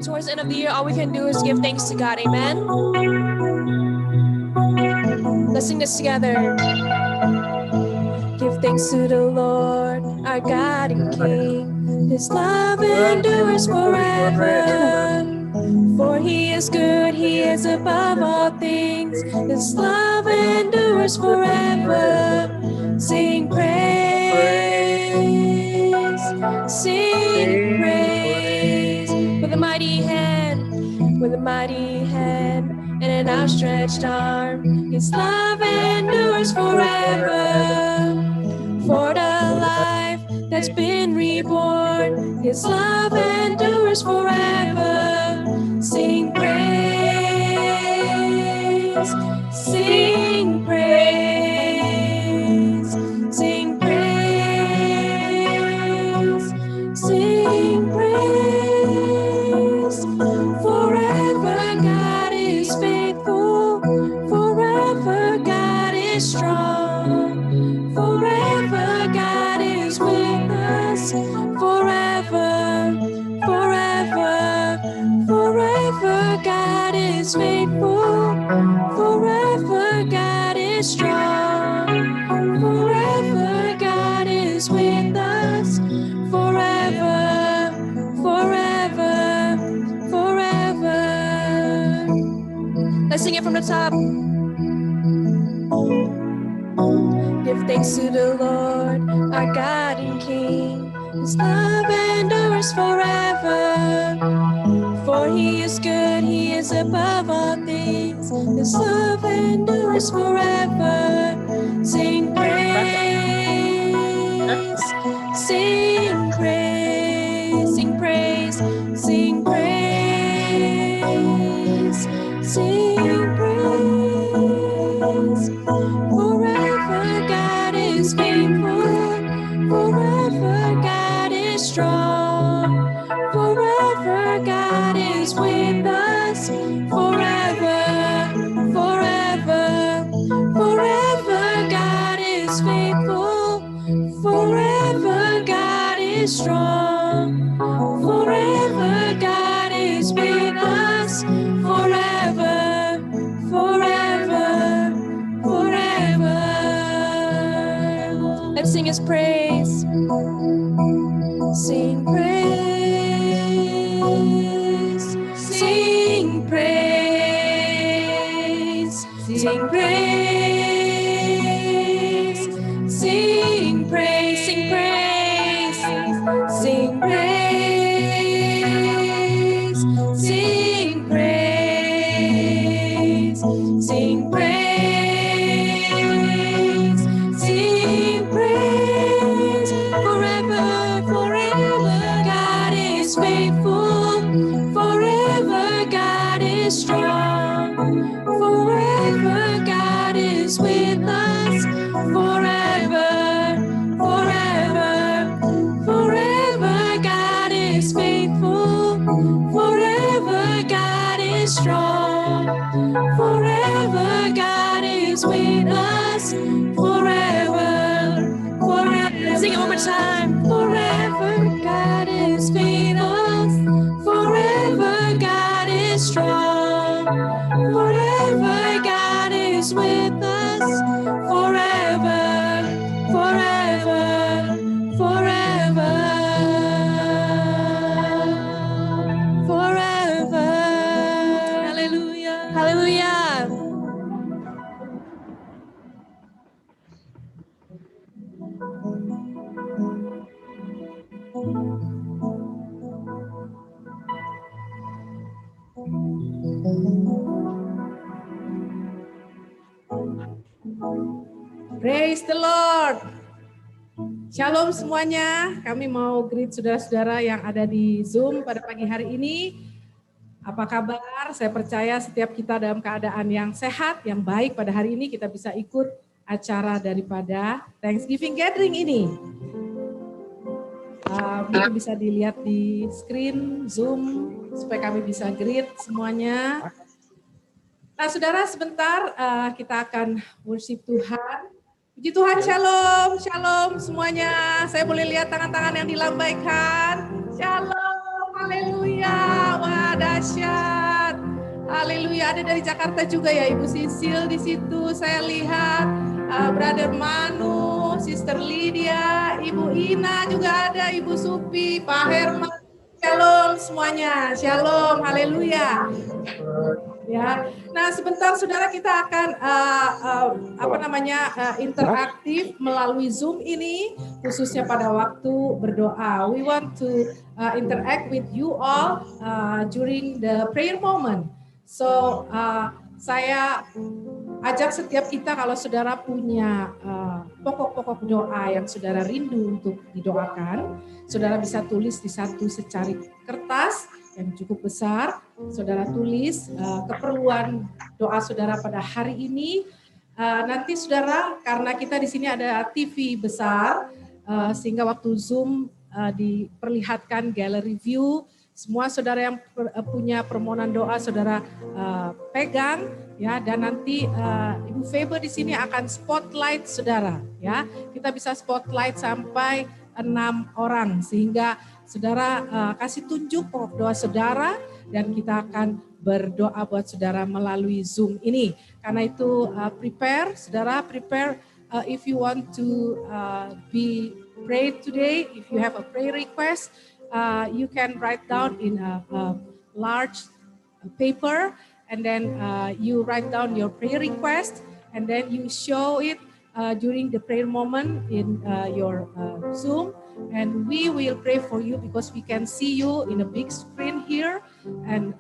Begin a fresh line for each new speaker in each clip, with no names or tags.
towards the end of the year, all we can do is give thanks to God. Amen. Let's sing this together. Give thanks to the Lord, our God and King. His love endures forever. For he is good, he is above all things. His love endures forever. Sing praise, sing praise. With a mighty hand, with a mighty hand, and an outstretched arm. His love endures forever. For the life that's been reborn, his love endures forever. Sing praise, sing praise, sing praise, sing praise. Forever God is faithful, forever God is strong, forever God is with us, forever, forever, forever God is faithful, forever God is strong, forever God is with us, forever, forever, forever. Let's sing it from the top. Give thanks to the Lord, our God and King. His love endures forever. For he is good, he is above all things. His love endures forever. Sing praise, sing praise, sing praise, sing praise, sing praise. Forever God is faithful, forever God is strong, forever God is with us, forever, forever, forever God is faithful, forever God is strong, forever God is with us, forever, forever, forever. Let's sing his praise. Sing praise, sing praise, sing praise, sing praise, sing praise, sing praise, sing praise, sing praise, sing praise. Forever, forever God is faithful, forever God is strong, forever God is with us, forever, forever, forever God is faithful, forever God is strong, forever God is with us, forever, forever. Sing it one more time. Forever God is with us, forever God is strong, forever God is with us, forever, forever, forever, forever. Hallelujah, hallelujah.
Praise the Lord. Shalom semuanya. Kami mau greet saudara-saudara yang ada di Zoom pada pagi hari ini. Apa kabar? Saya percaya setiap kita dalam keadaan yang sehat, yang baik pada hari ini kita bisa ikut acara daripada Thanksgiving Gathering ini. Mungkin bisa dilihat di screen Zoom supaya kami bisa greet semuanya. Nah, saudara, sebentar kita akan worship Tuhan. Puji Tuhan, shalom, shalom semuanya. Saya boleh lihat tangan-tangan yang dilambaikan. Shalom, haleluya. Wah, dahsyat. Haleluya, ada dari Jakarta juga ya Ibu Sisil di situ. Saya lihat Brother Manu, Sister Lydia, Ibu Ina juga ada, Ibu Supi, Pak Herman. Shalom semuanya, shalom, haleluya. Ya, nah sebentar saudara kita akan interaktif melalui Zoom ini, khususnya pada waktu berdoa. We want to interact with you all during the prayer moment. So saya ajak setiap kita kalau saudara punya pokok-pokok doa yang saudara rindu untuk didoakan, saudara bisa tulis di satu secari kertas yang cukup besar. Saudara tulis keperluan doa saudara pada hari ini. Nanti saudara, karena kita di sini ada TV besar, sehingga waktu Zoom diperlihatkan gallery view, semua saudara yang punya permohonan doa saudara pegang ya, dan nanti Ibu Faber di sini akan spotlight saudara ya. Kita bisa spotlight sampai 6 orang sehingga saudara kasih tunjuk pokok doa saudara dan kita akan berdoa buat saudara melalui Zoom ini. Karena itu saudara prepare if you want to be prayed today, if you have a prayer request, you can write down in a large paper, and then you write down your prayer request, and then you show it during the prayer moment in your Zoom, and we will pray for you because we can see you in a big screen here, and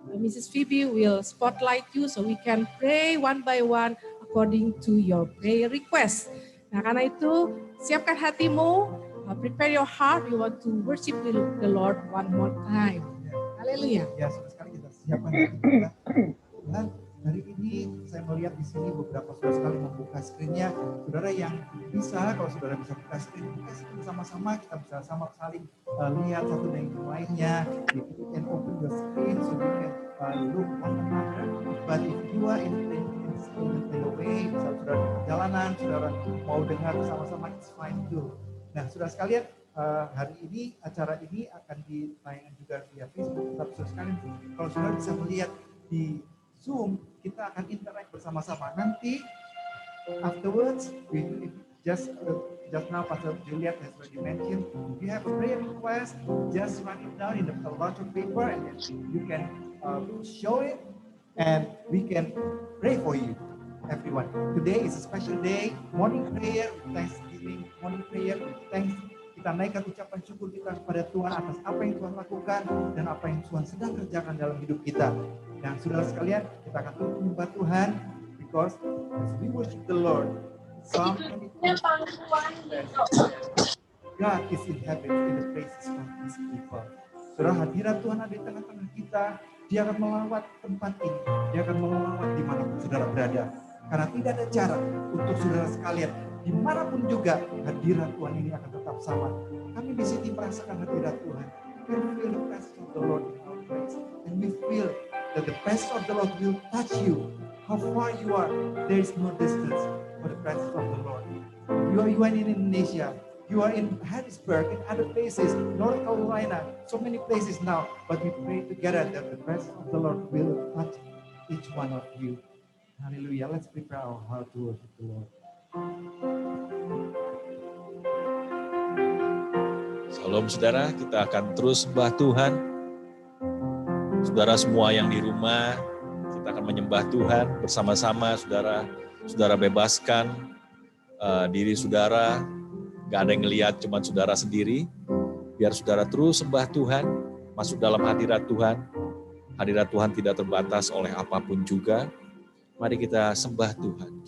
Mrs. Phoebe will spotlight you so we can pray one by one according to your prayer request. Nah, karena itu siapkan hatimu, prepare your heart, you want to worship the Lord one more time. Haleluya.
Ya, sekali kita siapkan hati kita. Tuhan, hari ini saya melihat di sini beberapa saudara sekali membuka screen-nya. Saudara yang bisa, kalau saudara bisa buka screen bersama-sama, kita bisa sama saling lihat satu dengan yang lainnya. If you can open the screen so you can look one another. But if you are in the way, misalnya saudara di perjalanan, saudara mau dengar bersama-sama, it's fine too. Nah, saudara sekalian, hari ini acara ini akan ditayangkan juga via Facebook. Tapi saudara sekalian, kalau saudara bisa melihat di Zoom, kita akan interact bersama-sama. Nanti afterwards, just now Pastor Juliet has already mentioned, if you have a prayer request, just write it down in a larger paper, and then you can show it, and we can pray for you, everyone. Today is a special day, morning prayer, Thanksgiving, morning prayer, thanks. Kita naikkan ucapan syukur kita kepada Tuhan atas apa yang Tuhan lakukan dan apa yang Tuhan sedang kerjakan dalam hidup kita. Dan saudara sekalian, kita akan terus menyembah Tuhan, because as we worship the Lord, Psalm 22, God is in heaven in the praises of His people. Saudara, hadirat Tuhan ada di tengah-tengah kita. Dia akan melawat tempat ini. Dia akan melawat dimanapun saudara berada. Karena tidak ada cara untuk saudara sekalian, dimanapun juga hadirat Tuhan ini akan tetap sama. Kami di sini merasakan hadirat Tuhan. We feel the presence of the Lord in our place, and we feel that the presence of the Lord will touch you. How far you are, there is no distance for the presence of the Lord. You are in Indonesia, you are in Harrisburg, in other places, North Carolina, so many places now. But we pray together that the presence of the Lord will touch each one of you. Hallelujah. Let's prepare our heart to worship the Lord.
Salam saudara, kita akan terus sembah Tuhan. Saudara semua yang di rumah, kita akan menyembah Tuhan bersama-sama. Saudara bebaskan diri saudara, gak ada yang ngelihat, cuma saudara sendiri. Biar saudara terus sembah Tuhan, masuk dalam hadirat Tuhan. Hadirat Tuhan tidak terbatas oleh apapun juga. Mari kita sembah Tuhan.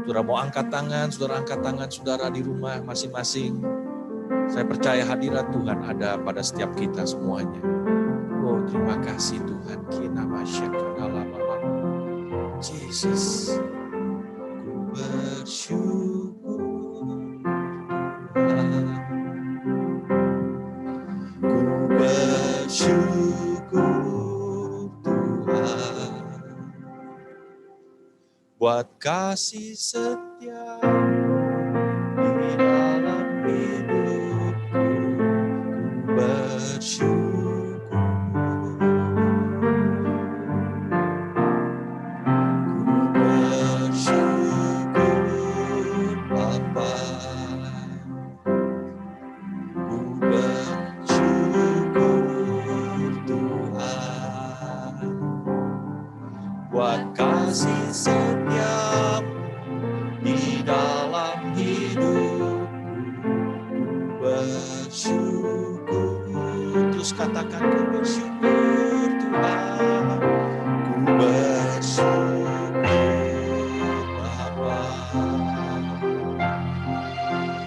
Saudara mau angkat tangan, saudara di rumah masing-masing. Saya percaya hadirat Tuhan ada pada setiap kita semuanya. Oh, terima kasih Tuhan. Yesus, ku bersyukur Tuhan. Ku bersyukur Tuhan buat kasih setia di dalam hidupku. setiamu di dalam hidup. Bersyukur, terus katakan ku bersyukur Tuhan, ku bersyukur Bapa,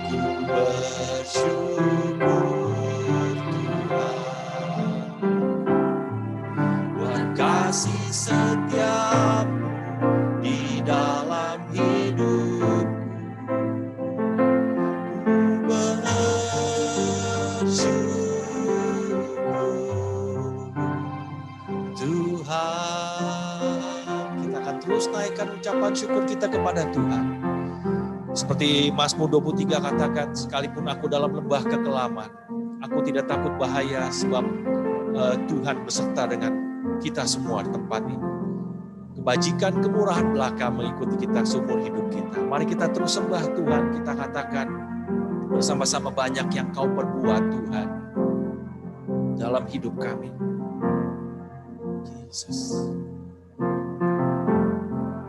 ku bersyukur Tuhan, buat kasih setiamu di dalam hidup. Tuhan, kita akan terus naikkan ucapan syukur kita kepada Tuhan. Seperti Mazmur 23 katakan, sekalipun aku dalam lembah kekelaman, aku tidak takut bahaya sebab Tuhan beserta dengan kita semua di tempat ini. Kebajikan, kemurahan belaka mengikuti kita seumur hidup kita. Mari kita terus sembah Tuhan, kita katakan bersama-sama, banyak yang Kau perbuat Tuhan dalam hidup kami. Yesus.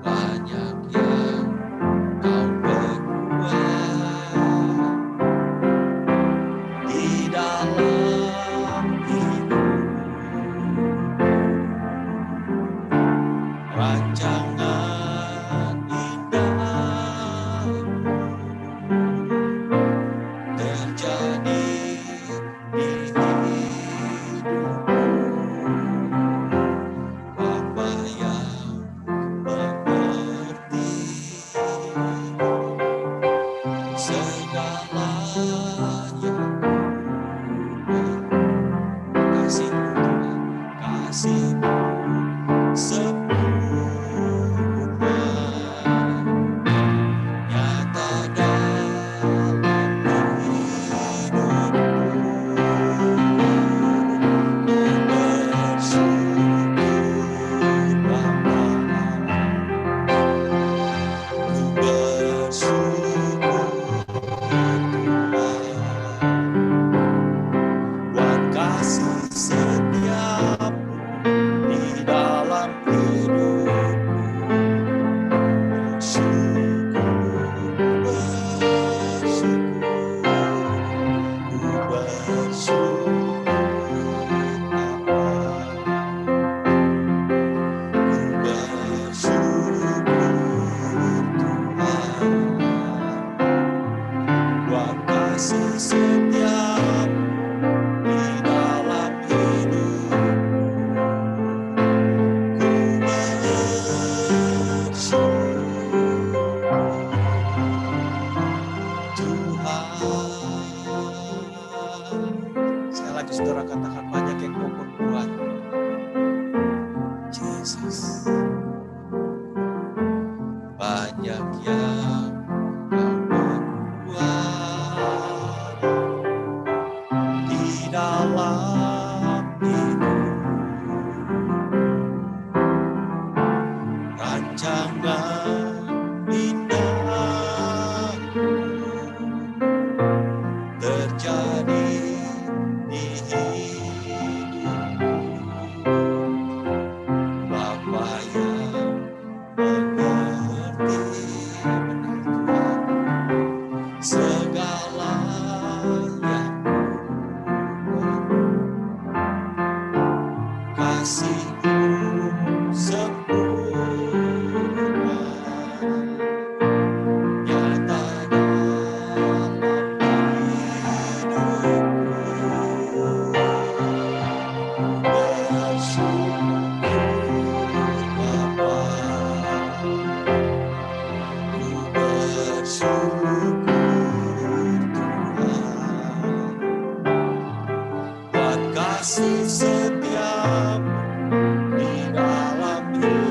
Banyak yang Kau perbuat di dalam hidup. Rancangan indah terjadi di hidupku. Bapa yang mengerti segalanya. Kasih-Mu Tuhan, kasih-Mu sempurna, nyata dalam hidupku. Ku bersyukur Bapa, ku bersyukur Tuhan, buat kasih setiamu di dalam hidupku. Sekali lagi saudara katakan, banyak yang Kau perbuat. Yesus. Banyak yang Kau perbuat di dalam hidup. Rancangan indah terjadi di hidupku. Bapa yang mengerti segala yang kasih-Mu sempurna, nyata dalam hidupku. Bersyukur Bapa, ku bersyukur Tuhan, buat kasih setiamu di dalam hidup.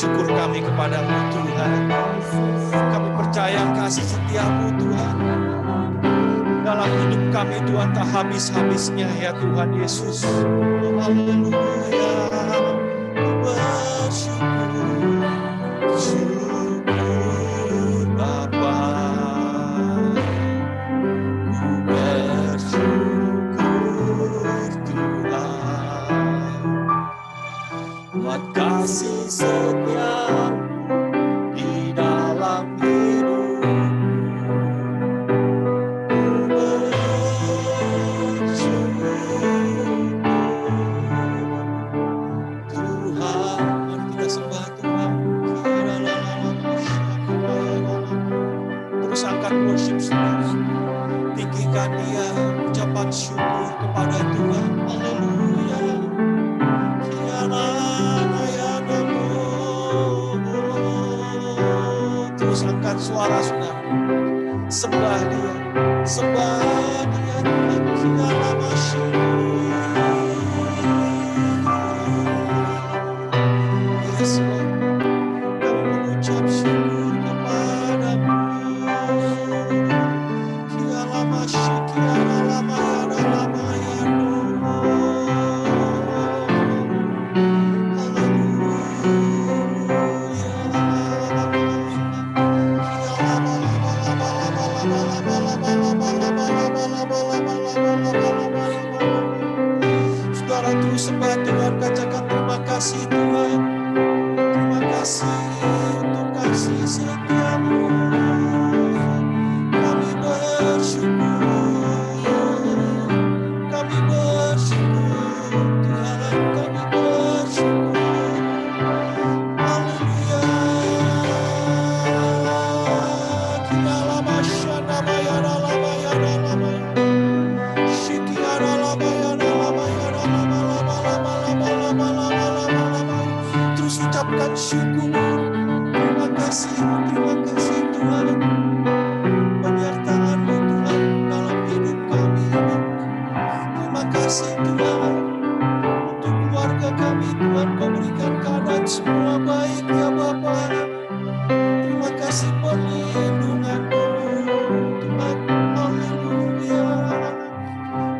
syukur kami kepadamu Tuhan. Kami percaya kasih setiamu Tuhan. Dalam hidup kami Tuhan tak habis-habisnya ya Tuhan Yesus. Haleluya. Ku bersyukur, syukur Bapa. Ku bersyukur Tuhan. Buat kasih setiamu di dalam hidup. Worship saudara, tinggikan Dia, ucapan syukur kepada Tuhan. Haleluya. Terus angkat suara saudara, sembah Dia, sembah Dia. Yes, Lord. Kami mengucap syukur kepadamu. Saudara terus sembah Tuhan, katakan terima kasih Tuhan. Terima kasih untuk kasih setiamu. Kami bersyukur. Kami bersyukur Tuhan, kami bersyukur. Haleluya. Kita lama syana bayana lama yana lama. Shikiara lama yana lama yana lama lama lama lama lama lama lama. Terus ucapkan syukur. Terima kasih Tuhan. Penyertaan-Mu Tuhan dalam hidup kami. Terima kasih Tuhan untuk keluarga kami Tuhan, Kau berikan keadaan semua baik ya Bapa. Terima kasih perlindungan-Mu Tuhan. Haleluya.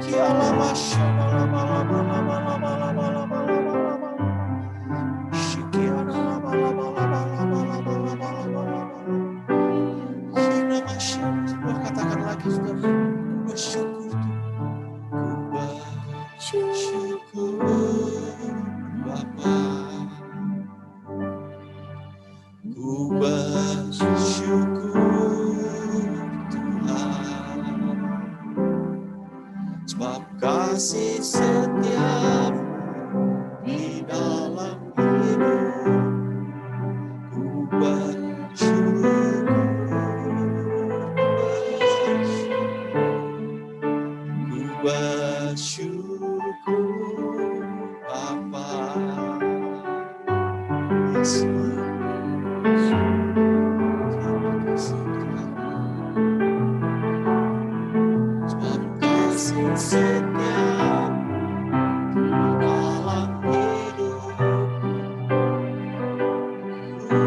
Kiala masyana lama lama lama lama lama lama lama. Shikiana lama lama lama lama lama lama lama. Kina masyana. Saudara katakan lagi saudara, bersyukur Tuhan. Syukur Bapa, ku bersyukur Tuhan, sebab kasih setiamu di dalam hidup. Ku bersyukur, ku bersyukur Bapa. Yes, Lord. Terima kasih Tuhan. Sebab kasih setiamu di dalam hidup. Ku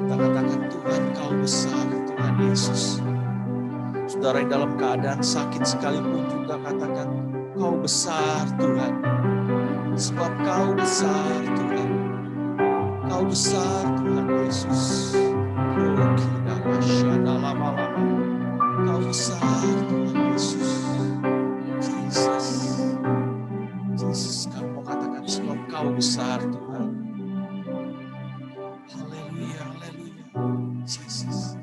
katakan Tuhan, Kau besar, Tuhan Yesus. Saudara yang dalam keadaan sakit sekalipun juga katakan, Kau besar Tuhan. Sebab Kau besar Tuhan. Kau besar Tuhan Yesus. Kau besar Tuhan Yesus. Yesus, kami mau katakan sebab Kau besar Tuhan. Haleluya, haleluya. Yesus.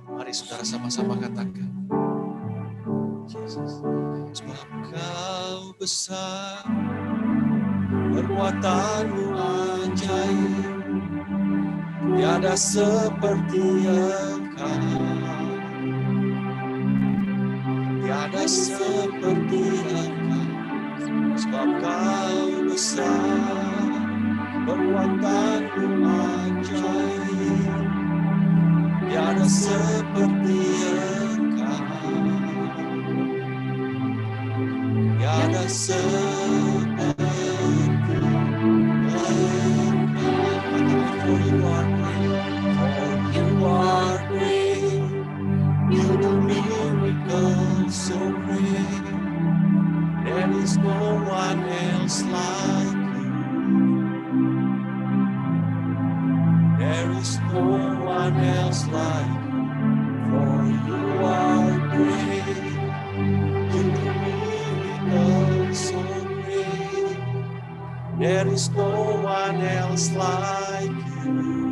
Mari saudara sama-sama katakan. Yesus. Sebab Kau besar, perbuatan-Mu ajaib, tiada seperti Engkau. Tiada seperti Engkau. Sebab Kau besar, kekuatanmu ajaib, tiada seperti Engkau, tiada seperti For you are great, you do miracles so great. There is no one else like you. There is no one else like you. For you are great, you do miracles so great. There is no one else like you.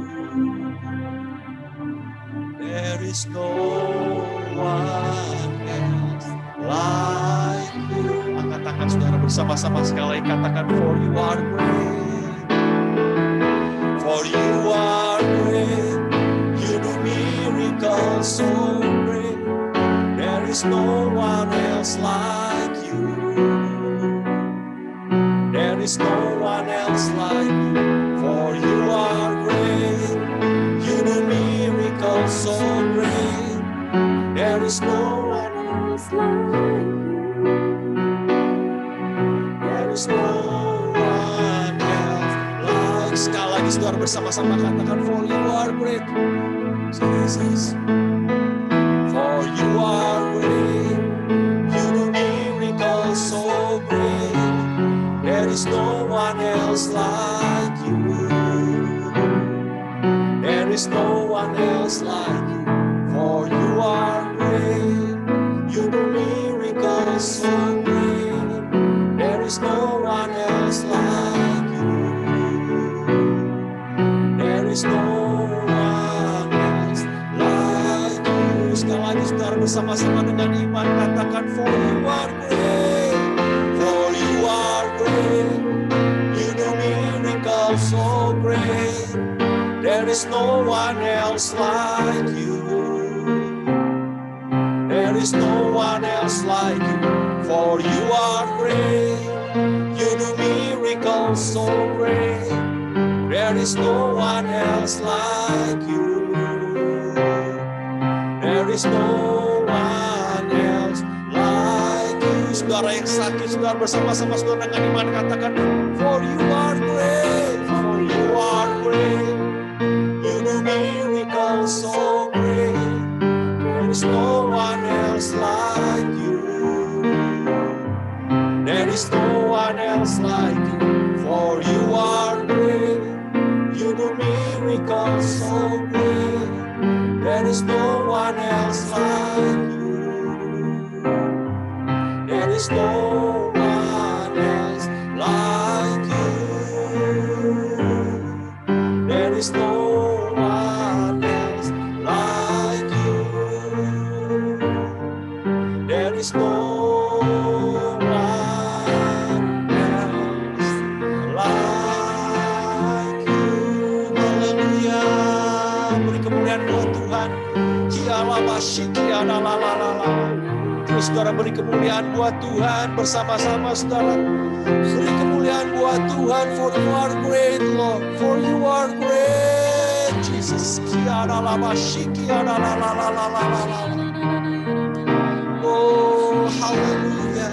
There is no one else like you. Angkat tangan saudara bersama-sama sekali katakan, for you are great. For you are great. You do miracles so great. There is no one else like you. There is no one else like you. For you are great. You do miracles so great. There is no one else like you. There is no one else like. Sekali lagi saudara bersama-sama katakan, for you are great. Jesus. For you are great. You do miracles so great. There is no one else like you. There is no one else like you. For you are great. You do miracles so great. There is no one else like you. There is no one else like you. Sekali lagi saudara bersama-sama dengan iman katakan, for you are great. For you are great. You do miracles so great. There is no one else like you. There is no one else like you. For you are great. You do miracles so great. There is no one else like you. There is no one else like you. Saudara yang sakit, saudara bersama-sama saudara dengan iman katakan, for you are great. For you are great. You do miracles so great. There is no one else like you. There is no one else like you. For you are great. You do miracles so great. There is no one else like you. There is no one else like you. There is no one else like you. There is no one else like you. Haleluya. Beri kemuliaan buat Tuhan. Terus saudara beri kemuliaan buat Tuhan bersama-sama saudara. Beri kemuliaan buat Tuhan, for you are great Lord. For you are great Jesus. Oh haleluya.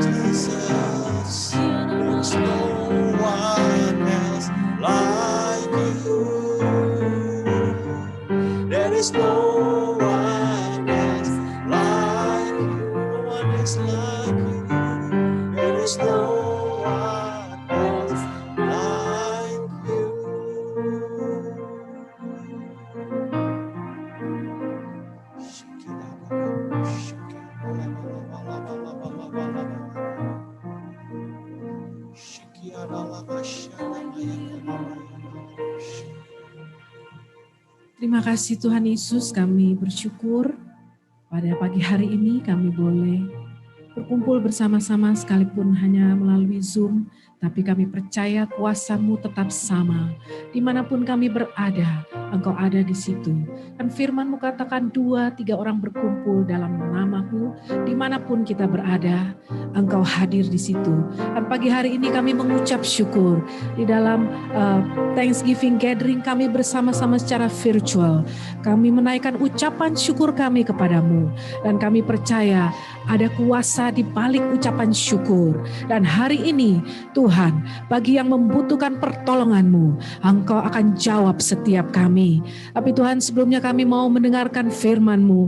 Jesus, there's no one else like you. There is no one else like you. No one else like you. There is no one else like you.
Terima kasih Tuhan Yesus, kami bersyukur pada pagi hari ini kami boleh berkumpul bersama-sama sekalipun hanya melalui Zoom, tapi kami percaya kuasa-Mu tetap sama. Dimanapun kami berada, Engkau ada di situ. Dan firman-Mu katakan 2-3 orang berkumpul dalam nama-Mu, dimanapun kita berada, Engkau hadir di situ. Dan pagi hari ini kami mengucap syukur. Di dalam Thanksgiving Gathering kami bersama-sama secara virtual. Kami menaikkan ucapan syukur kami kepadamu. Dan kami percaya ada kuasa di balik ucapan syukur. Dan hari ini Tuhan, bagi yang membutuhkan pertolongan-Mu, Engkau akan jawab setiap kami. Tapi Tuhan, sebelumnya kami mau mendengarkan firman-Mu.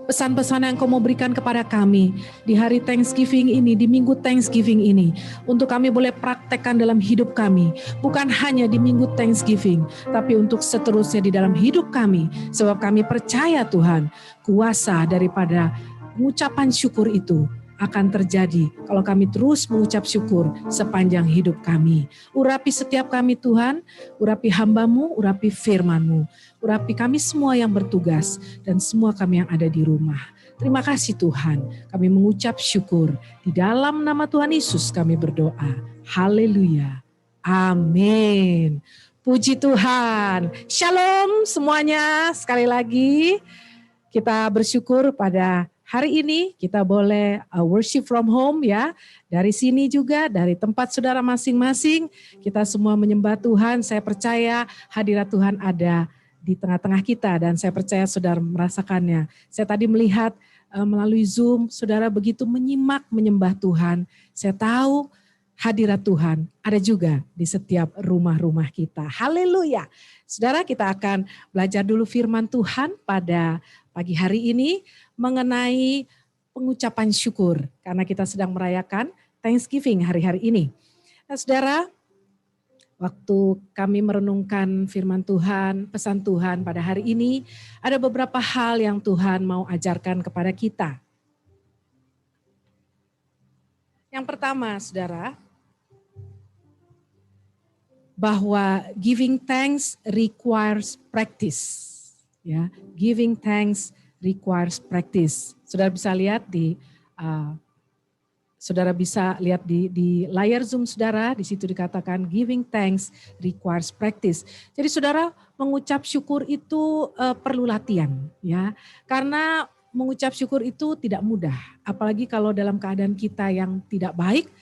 Pesan-pesan yang Kau mau berikan kepada kami di hari Thanksgiving ini, di minggu Thanksgiving ini, untuk kami boleh praktekkan dalam hidup kami, bukan hanya di minggu Thanksgiving, tapi untuk seterusnya di dalam hidup kami, sebab kami percaya Tuhan, kuasa daripada pengucapan syukur itu akan terjadi kalau kami terus mengucap syukur sepanjang hidup kami. Urapi setiap kami Tuhan, urapi hamba-Mu, urapi firman-Mu, urapi kami semua yang bertugas dan semua kami yang ada di rumah. Terima kasih Tuhan, kami mengucap syukur. Di dalam nama Tuhan Yesus kami berdoa. Haleluya. Amin. Puji Tuhan. Shalom semuanya. Sekali lagi kita bersyukur pada hari ini kita boleh worship from home ya. Dari sini juga, dari tempat saudara masing-masing. Kita semua menyembah Tuhan. Saya percaya hadirat Tuhan ada di tengah-tengah kita. Dan saya percaya saudara merasakannya. Saya tadi melihat melalui Zoom, saudara begitu menyimak menyembah Tuhan. Saya tahu hadirat Tuhan ada juga di setiap rumah-rumah kita. Haleluya. Saudara, kita akan belajar dulu firman Tuhan pada pagi hari ini mengenai pengucapan syukur karena kita sedang merayakan Thanksgiving hari-hari ini. Nah, saudara, waktu kami merenungkan firman Tuhan, pesan Tuhan pada hari ini, ada beberapa hal yang Tuhan mau ajarkan kepada kita. Yang pertama, saudara, bahwa giving thanks requires practice. Ya, giving thanks requires practice. Saudara bisa lihat di layar Zoom saudara, di situ dikatakan giving thanks requires practice. Jadi saudara, mengucap syukur itu perlu latihan ya. Karena mengucap syukur itu tidak mudah, apalagi kalau dalam keadaan kita yang tidak baik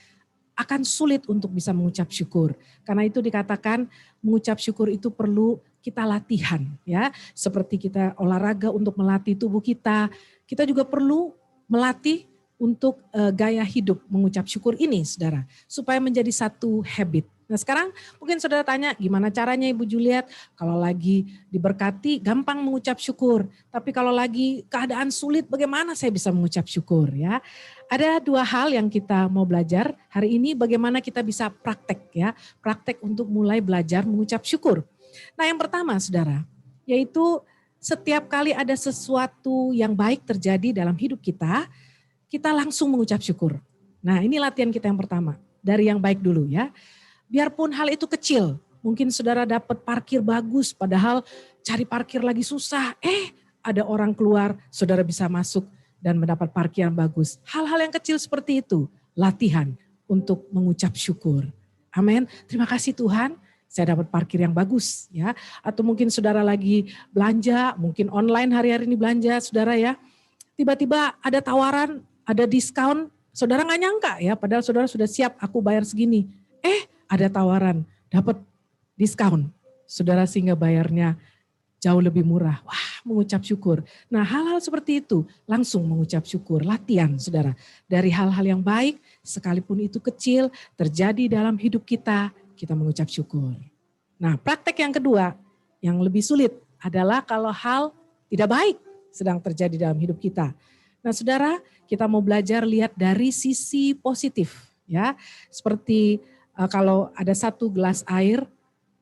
akan sulit untuk bisa mengucap syukur. Karena itu dikatakan mengucap syukur itu perlu kita latihan ya. Seperti kita olahraga untuk melatih tubuh kita, kita juga perlu melatih untuk gaya hidup mengucap syukur ini saudara. Supaya menjadi satu habit. Nah sekarang mungkin saudara tanya gimana caranya Ibu Juliet, kalau lagi diberkati gampang mengucap syukur. Tapi kalau lagi keadaan sulit bagaimana saya bisa mengucap syukur ya. Ada dua hal yang kita mau belajar hari ini, bagaimana kita bisa praktek ya. Praktek untuk mulai belajar mengucap syukur. Nah yang pertama saudara, yaitu setiap kali ada sesuatu yang baik terjadi dalam hidup kita, kita langsung mengucap syukur. Nah ini latihan kita yang pertama, dari yang baik dulu ya. Biarpun hal itu kecil, mungkin saudara dapat parkir bagus, padahal cari parkir lagi susah. Ada orang keluar, saudara bisa masuk dan mendapat parkir yang bagus. Hal-hal yang kecil seperti itu, latihan untuk mengucap syukur. Amin. Terima kasih Tuhan, saya dapat parkir yang bagus ya. Atau mungkin saudara lagi belanja, mungkin online hari-hari ini belanja saudara ya. Tiba-tiba ada tawaran, ada diskon, saudara nggak nyangka ya, padahal saudara sudah siap, aku bayar segini. Ada tawaran, dapat diskon, saudara sehingga bayarnya jauh lebih murah. Wah, mengucap syukur. Nah hal-hal seperti itu langsung mengucap syukur, latihan saudara. Dari hal-hal yang baik, sekalipun itu kecil, terjadi dalam hidup kita, kita mengucap syukur. Nah praktek yang kedua, yang lebih sulit adalah kalau hal tidak baik sedang terjadi dalam hidup kita. Nah saudara, kita mau belajar lihat dari sisi positif ya. Seperti kalau ada satu gelas air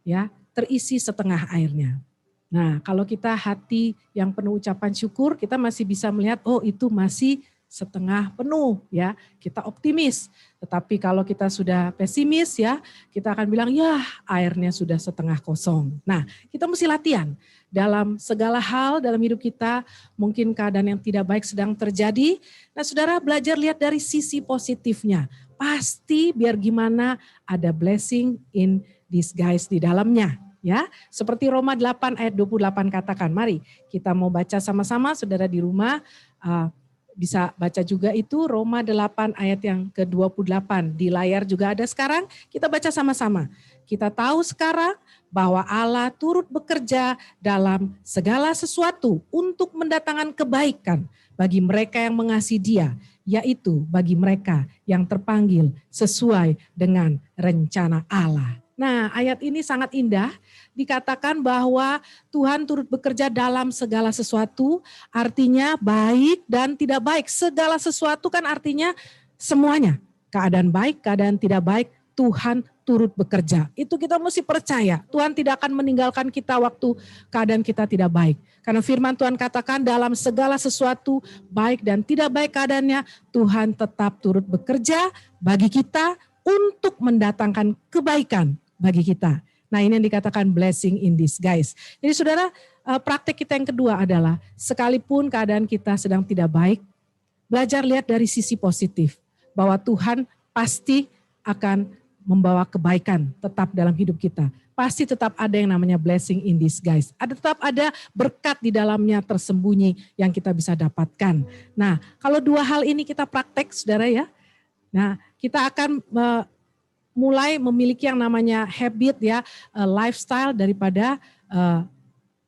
ya, terisi setengah airnya. Nah kalau kita hati yang penuh ucapan syukur, kita masih bisa melihat oh itu masih setengah penuh ya, kita optimis. Tetapi kalau kita sudah pesimis ya, kita akan bilang ya airnya sudah setengah kosong. Nah, kita mesti latihan dalam segala hal dalam hidup kita, mungkin keadaan yang tidak baik sedang terjadi. Nah, saudara belajar lihat dari sisi positifnya. Pasti biar gimana ada blessing in disguise di dalamnya. Ya, seperti Roma 8 ayat 28 katakan. Mari kita mau baca sama-sama, saudara di rumah bisa baca juga itu Roma 8 ayat yang ke-28. Di layar juga ada sekarang, kita baca sama-sama. Kita tahu sekarang bahwa Allah turut bekerja dalam segala sesuatu untuk mendatangkan kebaikan bagi mereka yang mengasihi Dia, yaitu bagi mereka yang terpanggil sesuai dengan rencana Allah. Nah, ayat ini sangat indah, dikatakan bahwa Tuhan turut bekerja dalam segala sesuatu, artinya baik dan tidak baik. Segala sesuatu kan artinya semuanya. Keadaan baik, keadaan tidak baik, Tuhan turut bekerja. Itu kita mesti percaya. Tuhan tidak akan meninggalkan kita waktu keadaan kita tidak baik. Karena firman Tuhan katakan dalam segala sesuatu, baik dan tidak baik keadaannya, Tuhan tetap turut bekerja bagi kita untuk mendatangkan kebaikan bagi kita. Nah, ini yang dikatakan blessing in disguise. Jadi saudara, praktek kita yang kedua adalah sekalipun keadaan kita sedang tidak baik, belajar lihat dari sisi positif. Bahwa Tuhan pasti akan membawa kebaikan tetap dalam hidup kita. Pasti tetap ada yang namanya blessing in disguise. Tetap ada berkat di dalamnya tersembunyi yang kita bisa dapatkan. Nah, kalau dua hal ini kita praktek saudara ya. Nah, kita akan mulai memiliki yang namanya habit ya, lifestyle daripada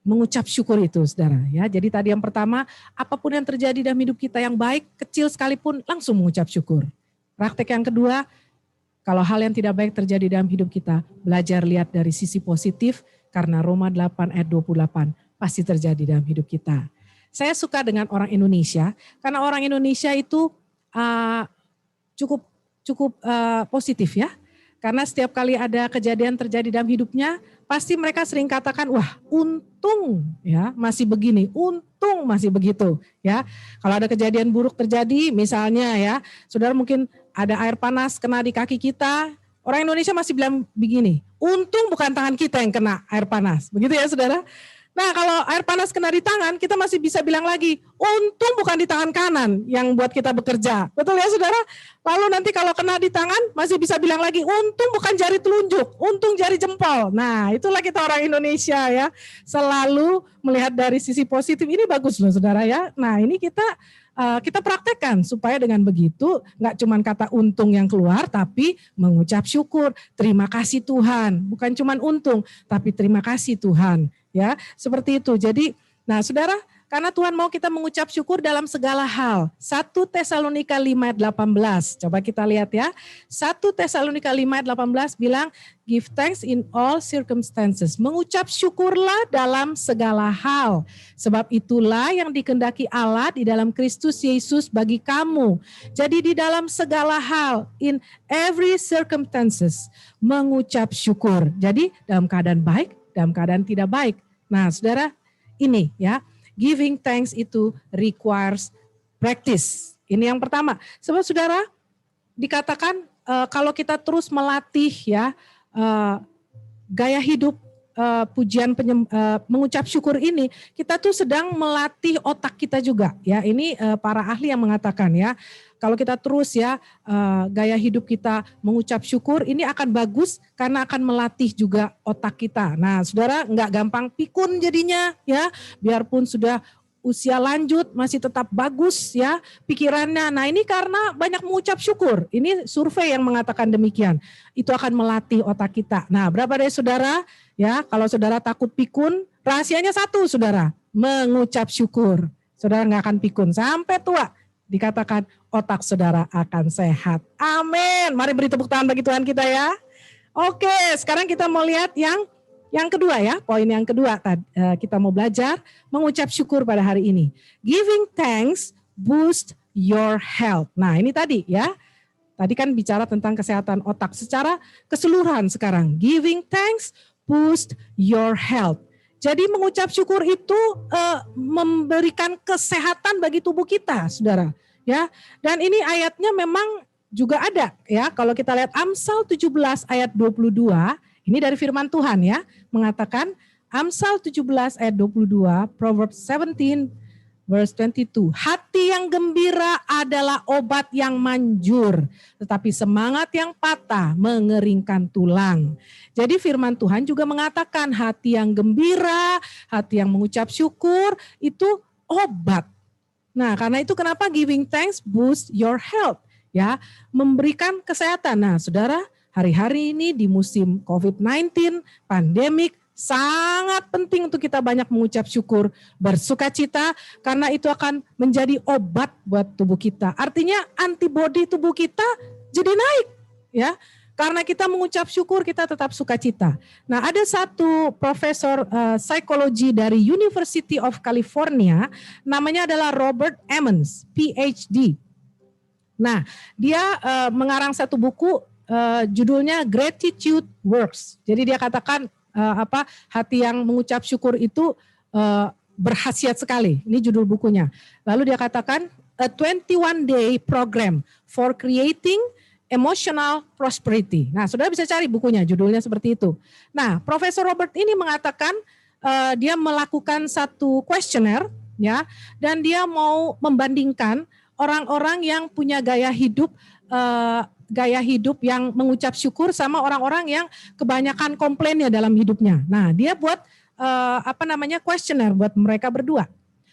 mengucap syukur itu saudara ya. Jadi tadi yang pertama, apapun yang terjadi dalam hidup kita yang baik, kecil sekalipun langsung mengucap syukur. Praktek yang kedua, kalau hal yang tidak baik terjadi dalam hidup kita, belajar lihat dari sisi positif karena Roma 8 ayat 28 pasti terjadi dalam hidup kita. Saya suka dengan orang Indonesia karena orang Indonesia itu cukup positif ya. Karena setiap kali ada kejadian terjadi dalam hidupnya, pasti mereka sering katakan, wah untung ya masih begini, untung masih begitu ya. Kalau ada kejadian buruk terjadi, misalnya ya, saudara mungkin ada air panas kena di kaki kita, orang Indonesia masih bilang begini, untung bukan tangan kita yang kena air panas, begitu ya saudara. Nah kalau air panas kena di tangan, kita masih bisa bilang lagi, untung bukan di tangan kanan yang buat kita bekerja. Betul ya saudara? Lalu nanti kalau kena di tangan, masih bisa bilang lagi, untung bukan jari telunjuk, untung jari jempol. Nah itulah kita orang Indonesia ya, selalu melihat dari sisi positif, ini bagus loh saudara ya. Nah ini kita praktekkan supaya dengan begitu nggak cuma kata untung yang keluar, tapi mengucap syukur, terima kasih Tuhan. Bukan cuma untung, tapi terima kasih Tuhan. Ya, seperti itu. Jadi, nah saudara, karena Tuhan mau kita mengucap syukur dalam segala hal. 1 Tesalonika 5 ayat 18. Coba kita lihat ya. 1 Tesalonika 5 ayat 18 bilang, give thanks in all circumstances. Mengucap syukurlah dalam segala hal. Sebab itulah yang dikehendaki Allah di dalam Kristus Yesus bagi kamu. Jadi di dalam segala hal, in every circumstances, mengucap syukur. Jadi dalam keadaan baik, dalam keadaan tidak baik. Nah saudara, ini ya, giving thanks itu requires practice. Ini yang pertama. Sebab saudara, dikatakan kalau kita terus melatih ya gaya hidup pujian mengucap syukur ini, kita tuh sedang melatih otak kita juga ya. Ini para ahli yang mengatakan ya, kalau kita terus ya gaya hidup kita mengucap syukur, ini akan bagus karena akan melatih juga otak kita. Nah saudara, nggak gampang pikun jadinya ya, biarpun sudah usia lanjut masih tetap bagus ya pikirannya. Nah ini karena banyak mengucap syukur. Ini survei yang mengatakan demikian. Itu akan melatih otak kita. Nah berapa dari saudara ya, kalau saudara takut pikun, rahasianya satu saudara, mengucap syukur. Saudara nggak akan pikun sampai tua. Dikatakan otak saudara akan sehat. Amin. Mari beri tepuk tangan bagi Tuhan kita ya. Oke, sekarang kita mau lihat yang kedua ya, poin yang kedua kita mau belajar mengucap syukur pada hari ini. Giving thanks boost your health. Nah ini tadi ya, tadi kan bicara tentang kesehatan otak secara keseluruhan sekarang. Giving thanks boost your health. Jadi mengucap syukur itu memberikan kesehatan bagi tubuh kita, saudara. Ya, dan ini ayatnya memang juga ada ya. Kalau kita lihat Amsal 17 ayat 22, ini dari firman Tuhan ya, mengatakan Amsal 17 ayat 22, Proverbs 17 verse 22. Hati yang gembira adalah obat yang manjur, tetapi semangat yang patah mengeringkan tulang. Jadi firman Tuhan juga mengatakan hati yang gembira, hati yang mengucap syukur itu obat. Nah, karena itu kenapa giving thanks boost your health, ya, memberikan kesehatan. Nah, saudara, hari-hari ini di musim COVID-19, pandemik, sangat penting untuk kita banyak mengucap syukur, bersukacita, karena itu akan menjadi obat buat tubuh kita. Artinya antibodi tubuh kita jadi naik, ya. Karena kita mengucap syukur, kita tetap sukacita. Nah, ada satu profesor psikologi dari University of California, namanya adalah Robert Emmons, PhD. Nah, dia mengarang satu buku, judulnya Gratitude Works. Jadi dia katakan hati yang mengucap syukur itu berkhasiat sekali. Ini judul bukunya. Lalu dia katakan a 21-day program for creating emotional prosperity. Nah, saudara bisa cari bukunya, judulnya seperti itu. Nah, Profesor Robert ini mengatakan dia melakukan satu kuesioner, ya, dan dia mau membandingkan orang-orang yang punya gaya hidup yang mengucap syukur sama orang-orang yang kebanyakan komplainnya dalam hidupnya. Nah, dia buat kuesioner buat mereka berdua.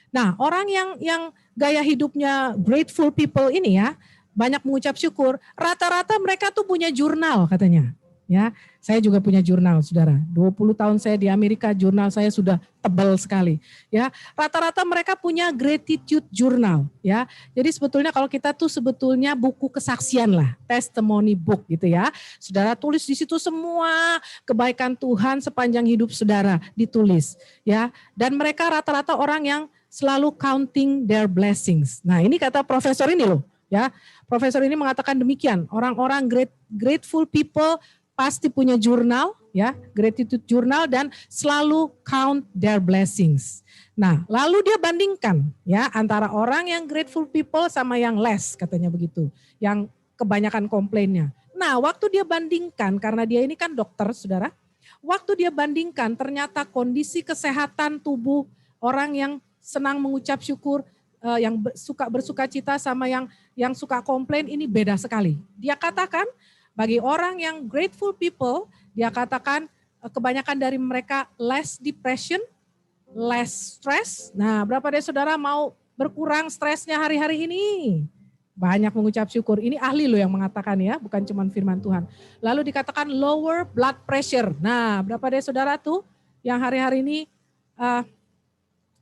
Nah, orang yang gaya hidupnya grateful people ini ya, banyak mengucap syukur, rata-rata mereka tuh punya jurnal katanya. Ya, saya juga punya jurnal, saudara. 20 tahun saya di Amerika, jurnal saya sudah tebal sekali. Ya, rata-rata mereka punya gratitude journal. Ya, jadi sebetulnya kalau kita tuh sebetulnya buku kesaksian lah, testimony book gitu ya. Saudara tulis di situ semua kebaikan Tuhan sepanjang hidup saudara ditulis. Ya, dan mereka rata-rata orang yang selalu counting their blessings. Nah, ini kata profesor ini loh. Ya, profesor ini mengatakan demikian. Orang-orang grateful people pasti punya jurnal, ya, gratitude journal dan selalu count their blessings. Nah, lalu dia bandingkan, ya, antara orang yang grateful people sama yang less, katanya begitu, yang kebanyakan komplainnya. Nah, waktu dia bandingkan, karena dia ini kan dokter, saudara, waktu dia bandingkan, ternyata kondisi kesehatan tubuh orang yang senang mengucap syukur, yang suka bersukacita sama yang suka komplain ini beda sekali. Dia katakan bagi orang yang grateful people, dia katakan kebanyakan dari mereka less depression, less stress. Nah, berapa dari saudara mau berkurang stresnya hari-hari ini? Banyak mengucap syukur. Ini ahli loh yang mengatakan ya, bukan cuma firman Tuhan. Lalu dikatakan lower blood pressure. Nah, berapa dari saudara tuh yang hari-hari ini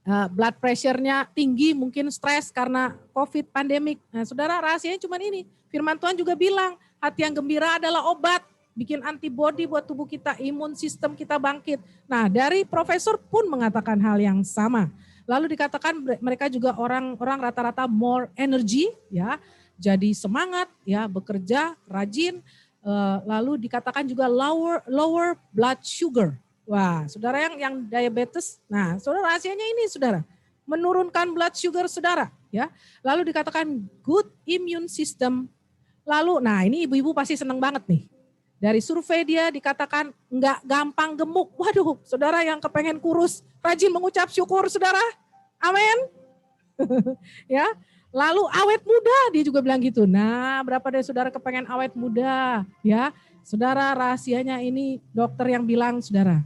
blood pressure-nya tinggi, mungkin stres karena COVID pandemik. Nah, saudara, rahasianya cuma ini. Firman Tuhan juga bilang, hati yang gembira adalah obat, bikin antibodi buat tubuh kita, imun sistem kita bangkit. Nah, dari profesor pun mengatakan hal yang sama. Lalu dikatakan mereka juga orang rata-rata more energy, ya, jadi semangat, ya, bekerja, rajin. Lalu dikatakan juga lower blood sugar. Wah, saudara yang diabetes, nah saudara rahasianya ini saudara, menurunkan blood sugar saudara, ya. Lalu dikatakan good immune system. Lalu, nah ini ibu-ibu pasti senang banget nih. Dari survei dia dikatakan enggak gampang gemuk. Waduh, saudara yang kepengen kurus, rajin mengucap syukur saudara. Amin. Ya. Lalu awet muda, dia juga bilang gitu. Nah, berapa dari saudara kepengen awet muda, ya. Saudara rahasianya ini dokter yang bilang saudara.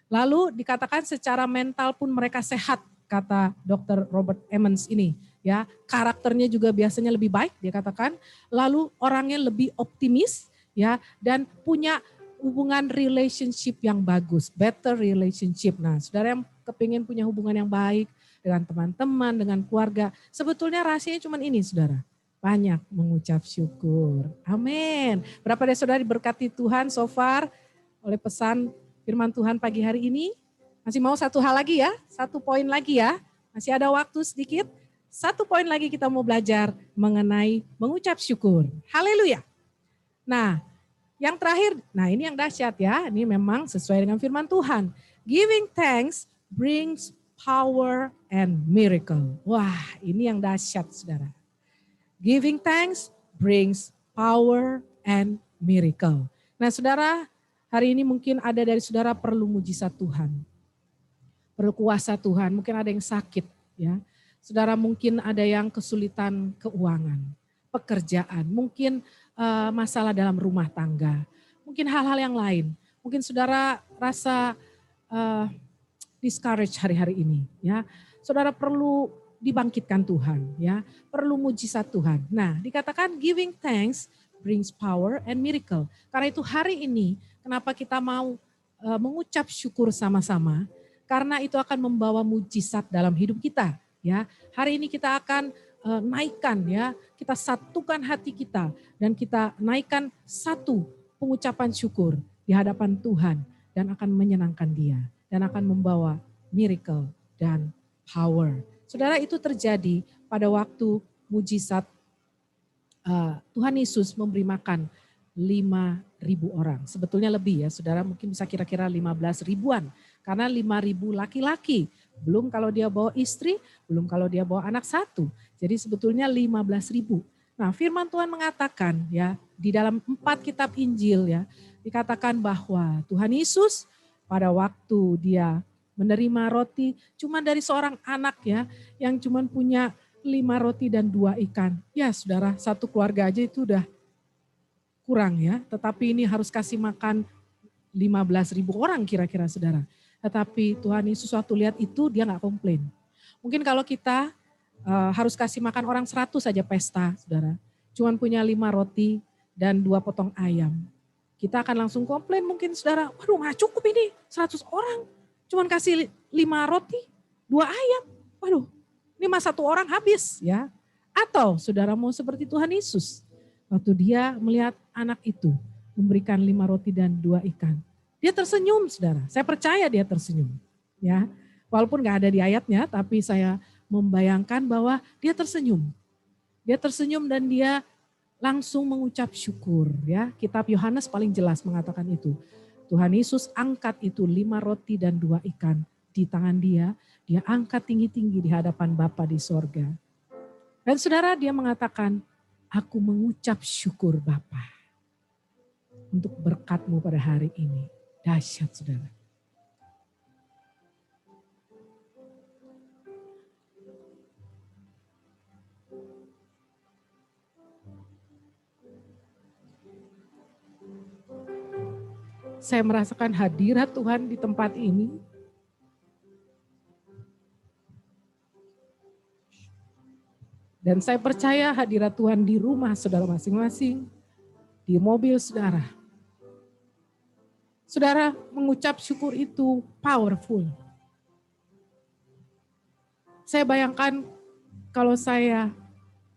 Lalu dikatakan secara mental pun mereka sehat, kata Dr. Robert Emmons ini. Ya, karakternya juga biasanya lebih baik, dia katakan. Lalu orangnya lebih optimis, ya, dan punya hubungan relationship yang bagus, better relationship. Nah, saudara yang kepingin punya hubungan yang baik dengan teman-teman, dengan keluarga, sebetulnya rahasianya cuma ini, saudara. Banyak mengucap syukur. Amin. Berapa dari saudara diberkati Tuhan so far oleh pesan firman Tuhan pagi hari ini? Masih mau satu hal lagi ya? Satu poin lagi ya? Masih ada waktu sedikit? Satu poin lagi kita mau belajar mengenai mengucap syukur. Haleluya. Nah, yang terakhir, nah ini yang dahsyat ya. Ini memang sesuai dengan firman Tuhan. Giving thanks brings power and miracle. Wah, ini yang dahsyat saudara. Giving thanks brings power and miracle. Nah saudara, hari ini mungkin ada dari saudara perlu mujizat Tuhan. Perlu kuasa Tuhan, mungkin ada yang sakit ya. Saudara mungkin ada yang kesulitan keuangan, pekerjaan, mungkin masalah dalam rumah tangga, mungkin hal-hal yang lain. Mungkin saudara rasa discourage hari-hari ini ya. Saudara perlu dibangkitkan Tuhan ya, perlu mujizat Tuhan. Nah, dikatakan giving thanks brings power and miracle. Karena itu hari ini kenapa kita mau mengucap syukur sama-sama? Karena itu akan membawa mujizat dalam hidup kita ya. Hari ini kita akan naikkan ya, kita satukan hati kita dan kita naikkan satu pengucapan syukur di hadapan Tuhan dan akan menyenangkan Dia dan akan membawa miracle dan power. Saudara, itu terjadi pada waktu mujizat Tuhan Yesus memberi makan 5.000 orang. Sebetulnya lebih ya, saudara mungkin bisa kira-kira 15 ribuan. Karena 5.000 laki-laki, belum kalau dia bawa istri, belum kalau dia bawa anak satu. Jadi sebetulnya 15.000. Nah firman Tuhan mengatakan ya, di dalam 4 kitab Injil ya, dikatakan bahwa Tuhan Yesus pada waktu dia menerima roti cuma dari seorang anak ya, yang cuma punya 5 roti dan 2 ikan. Ya saudara, satu keluarga aja itu udah kurang ya. Tetapi ini harus kasih makan 15.000 orang kira-kira saudara. Tetapi Tuhan Yesus waktu lihat itu dia gak komplain. Mungkin kalau kita harus kasih makan orang 100 saja pesta saudara. Cuman punya 5 roti dan 2 potong ayam. Kita akan langsung komplain mungkin saudara. Waduh gak cukup ini 100 orang. Cuman kasih 5 roti, 2 ayam. Waduh, ini mah 1 orang habis ya. Atau saudara mau seperti Tuhan Yesus. Waktu dia melihat anak itu memberikan 5 roti dan 2 ikan. Dia tersenyum saudara. Saya percaya dia tersenyum. Ya, walaupun gak ada di ayatnya, tapi saya membayangkan bahwa dia tersenyum. Dia tersenyum dan dia langsung mengucap syukur. Ya, kitab Yohanes paling jelas mengatakan itu. Tuhan Yesus angkat itu 5 roti dan 2 ikan di tangan dia. Dia angkat tinggi-tinggi di hadapan Bapa di sorga. Dan saudara dia mengatakan, aku mengucap syukur Bapa untuk berkat-Mu pada hari ini. Dahsyat saudara. Saya merasakan hadirat Tuhan di tempat ini. Dan saya percaya hadirat Tuhan di rumah saudara masing-masing, di mobil saudara. Saudara mengucap syukur itu powerful. Saya bayangkan kalau saya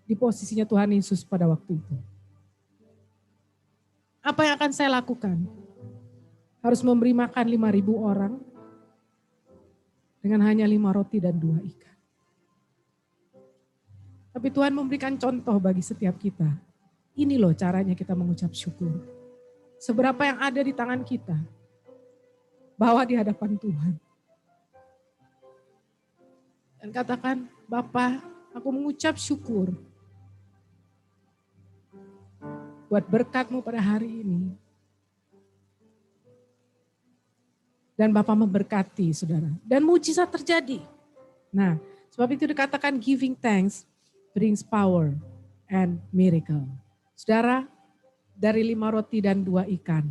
di posisinya Tuhan Yesus pada waktu itu. Apa yang akan saya lakukan? Harus memberi makan 5.000 orang dengan hanya 5 roti dan 2 ikan. Tapi Tuhan memberikan contoh bagi setiap kita. Ini loh caranya kita mengucap syukur. Seberapa yang ada di tangan kita, bawa di hadapan Tuhan. Dan katakan, Bapa, aku mengucap syukur buat berkat-Mu pada hari ini. Dan Bapa memberkati saudara. Dan mujizat terjadi. Nah, sebab itu dikatakan giving thanks brings power and miracle. Saudara, dari 5 roti dan 2 ikan,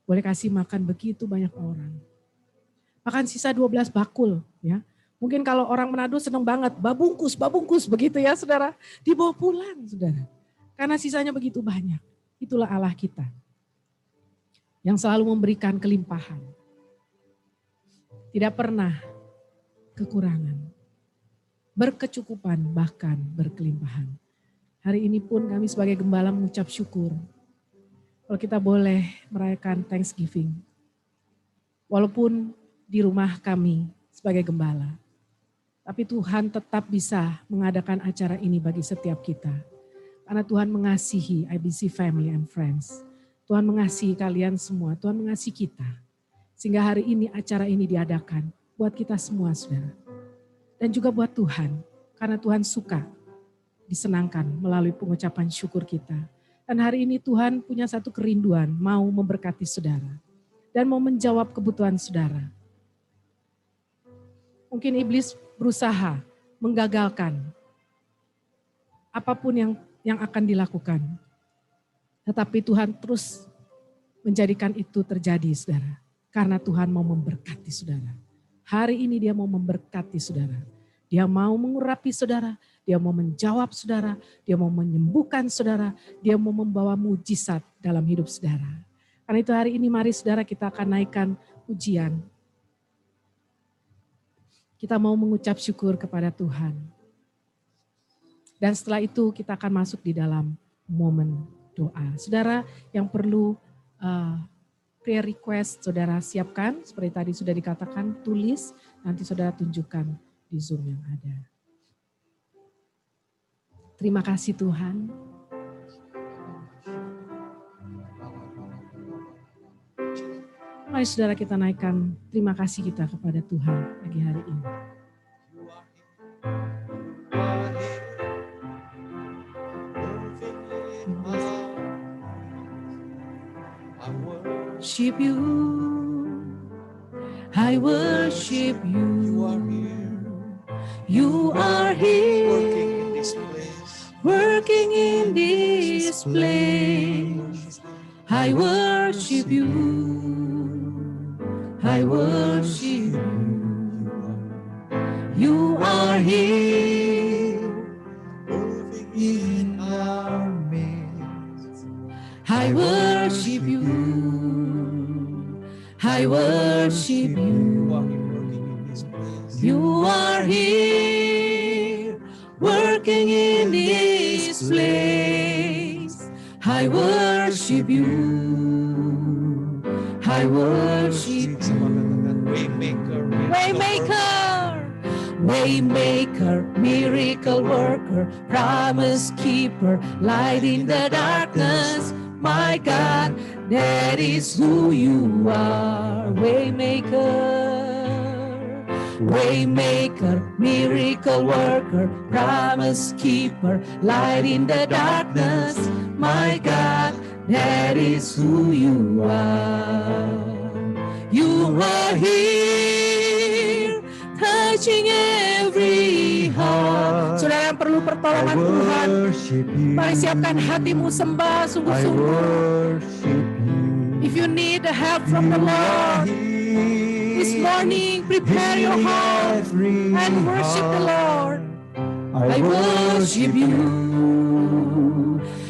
boleh kasih makan begitu banyak orang. Makan sisa 12 bakul ya. Mungkin kalau orang Manado senang banget, babungkus begitu ya saudara. Dibawa pulang saudara. Karena sisanya begitu banyak. Itulah Allah kita. Yang selalu memberikan kelimpahan. Tidak pernah kekurangan. Berkecukupan bahkan berkelimpahan. Hari ini pun kami sebagai gembala mengucap syukur. Kalau kita boleh merayakan Thanksgiving. Walaupun di rumah kami sebagai gembala. Tapi Tuhan tetap bisa mengadakan acara ini bagi setiap kita. Karena Tuhan mengasihi IBC Family and Friends. Tuhan mengasihi kalian semua, Tuhan mengasihi kita. Sehingga hari ini acara ini diadakan buat kita semua saudara. Dan juga buat Tuhan, karena Tuhan suka disenangkan melalui pengucapan syukur kita. Dan hari ini Tuhan punya satu kerinduan, mau memberkati saudara dan mau menjawab kebutuhan saudara. Mungkin iblis berusaha menggagalkan apapun yang akan dilakukan. Tetapi Tuhan terus menjadikan itu terjadi, saudara. Karena Tuhan mau memberkati saudara. Hari ini dia mau memberkati saudara. Dia mau mengurapi saudara. Dia mau menjawab saudara. Dia mau menyembuhkan saudara. Dia mau membawa mujizat dalam hidup saudara. Karena itu hari ini mari saudara kita akan naikkan pujian. Kita mau mengucap syukur kepada Tuhan. Dan setelah itu kita akan masuk di dalam momen doa. Saudara yang perlu prayer request, saudara siapkan. Seperti tadi sudah dikatakan, tulis. Nanti saudara tunjukkan di Zoom yang ada. Terima kasih Tuhan. Mari saudara kita naikkan terima kasih kita kepada Tuhan pagi hari ini. Worship you, I worship you. You are here, working in this place. I worship you, I worship you. You are here,
Moving in our midst.
I worship you, I worship you. You are here, working in this place. I worship you, I worship you. Waymaker, Waymaker, miracle worker, promise keeper, light in the darkness. My God, that is who you are. Waymaker, Waymaker, miracle worker, promise keeper, light in the darkness. My God, that is who you are. You are here, touching every heart. Saudara yang perlu pertolongan Tuhan, mari siapkan hatimu sembah sungguh-sungguh. If you need the help from the Lord, this morning prepare your heart and worship the Lord. I worship you,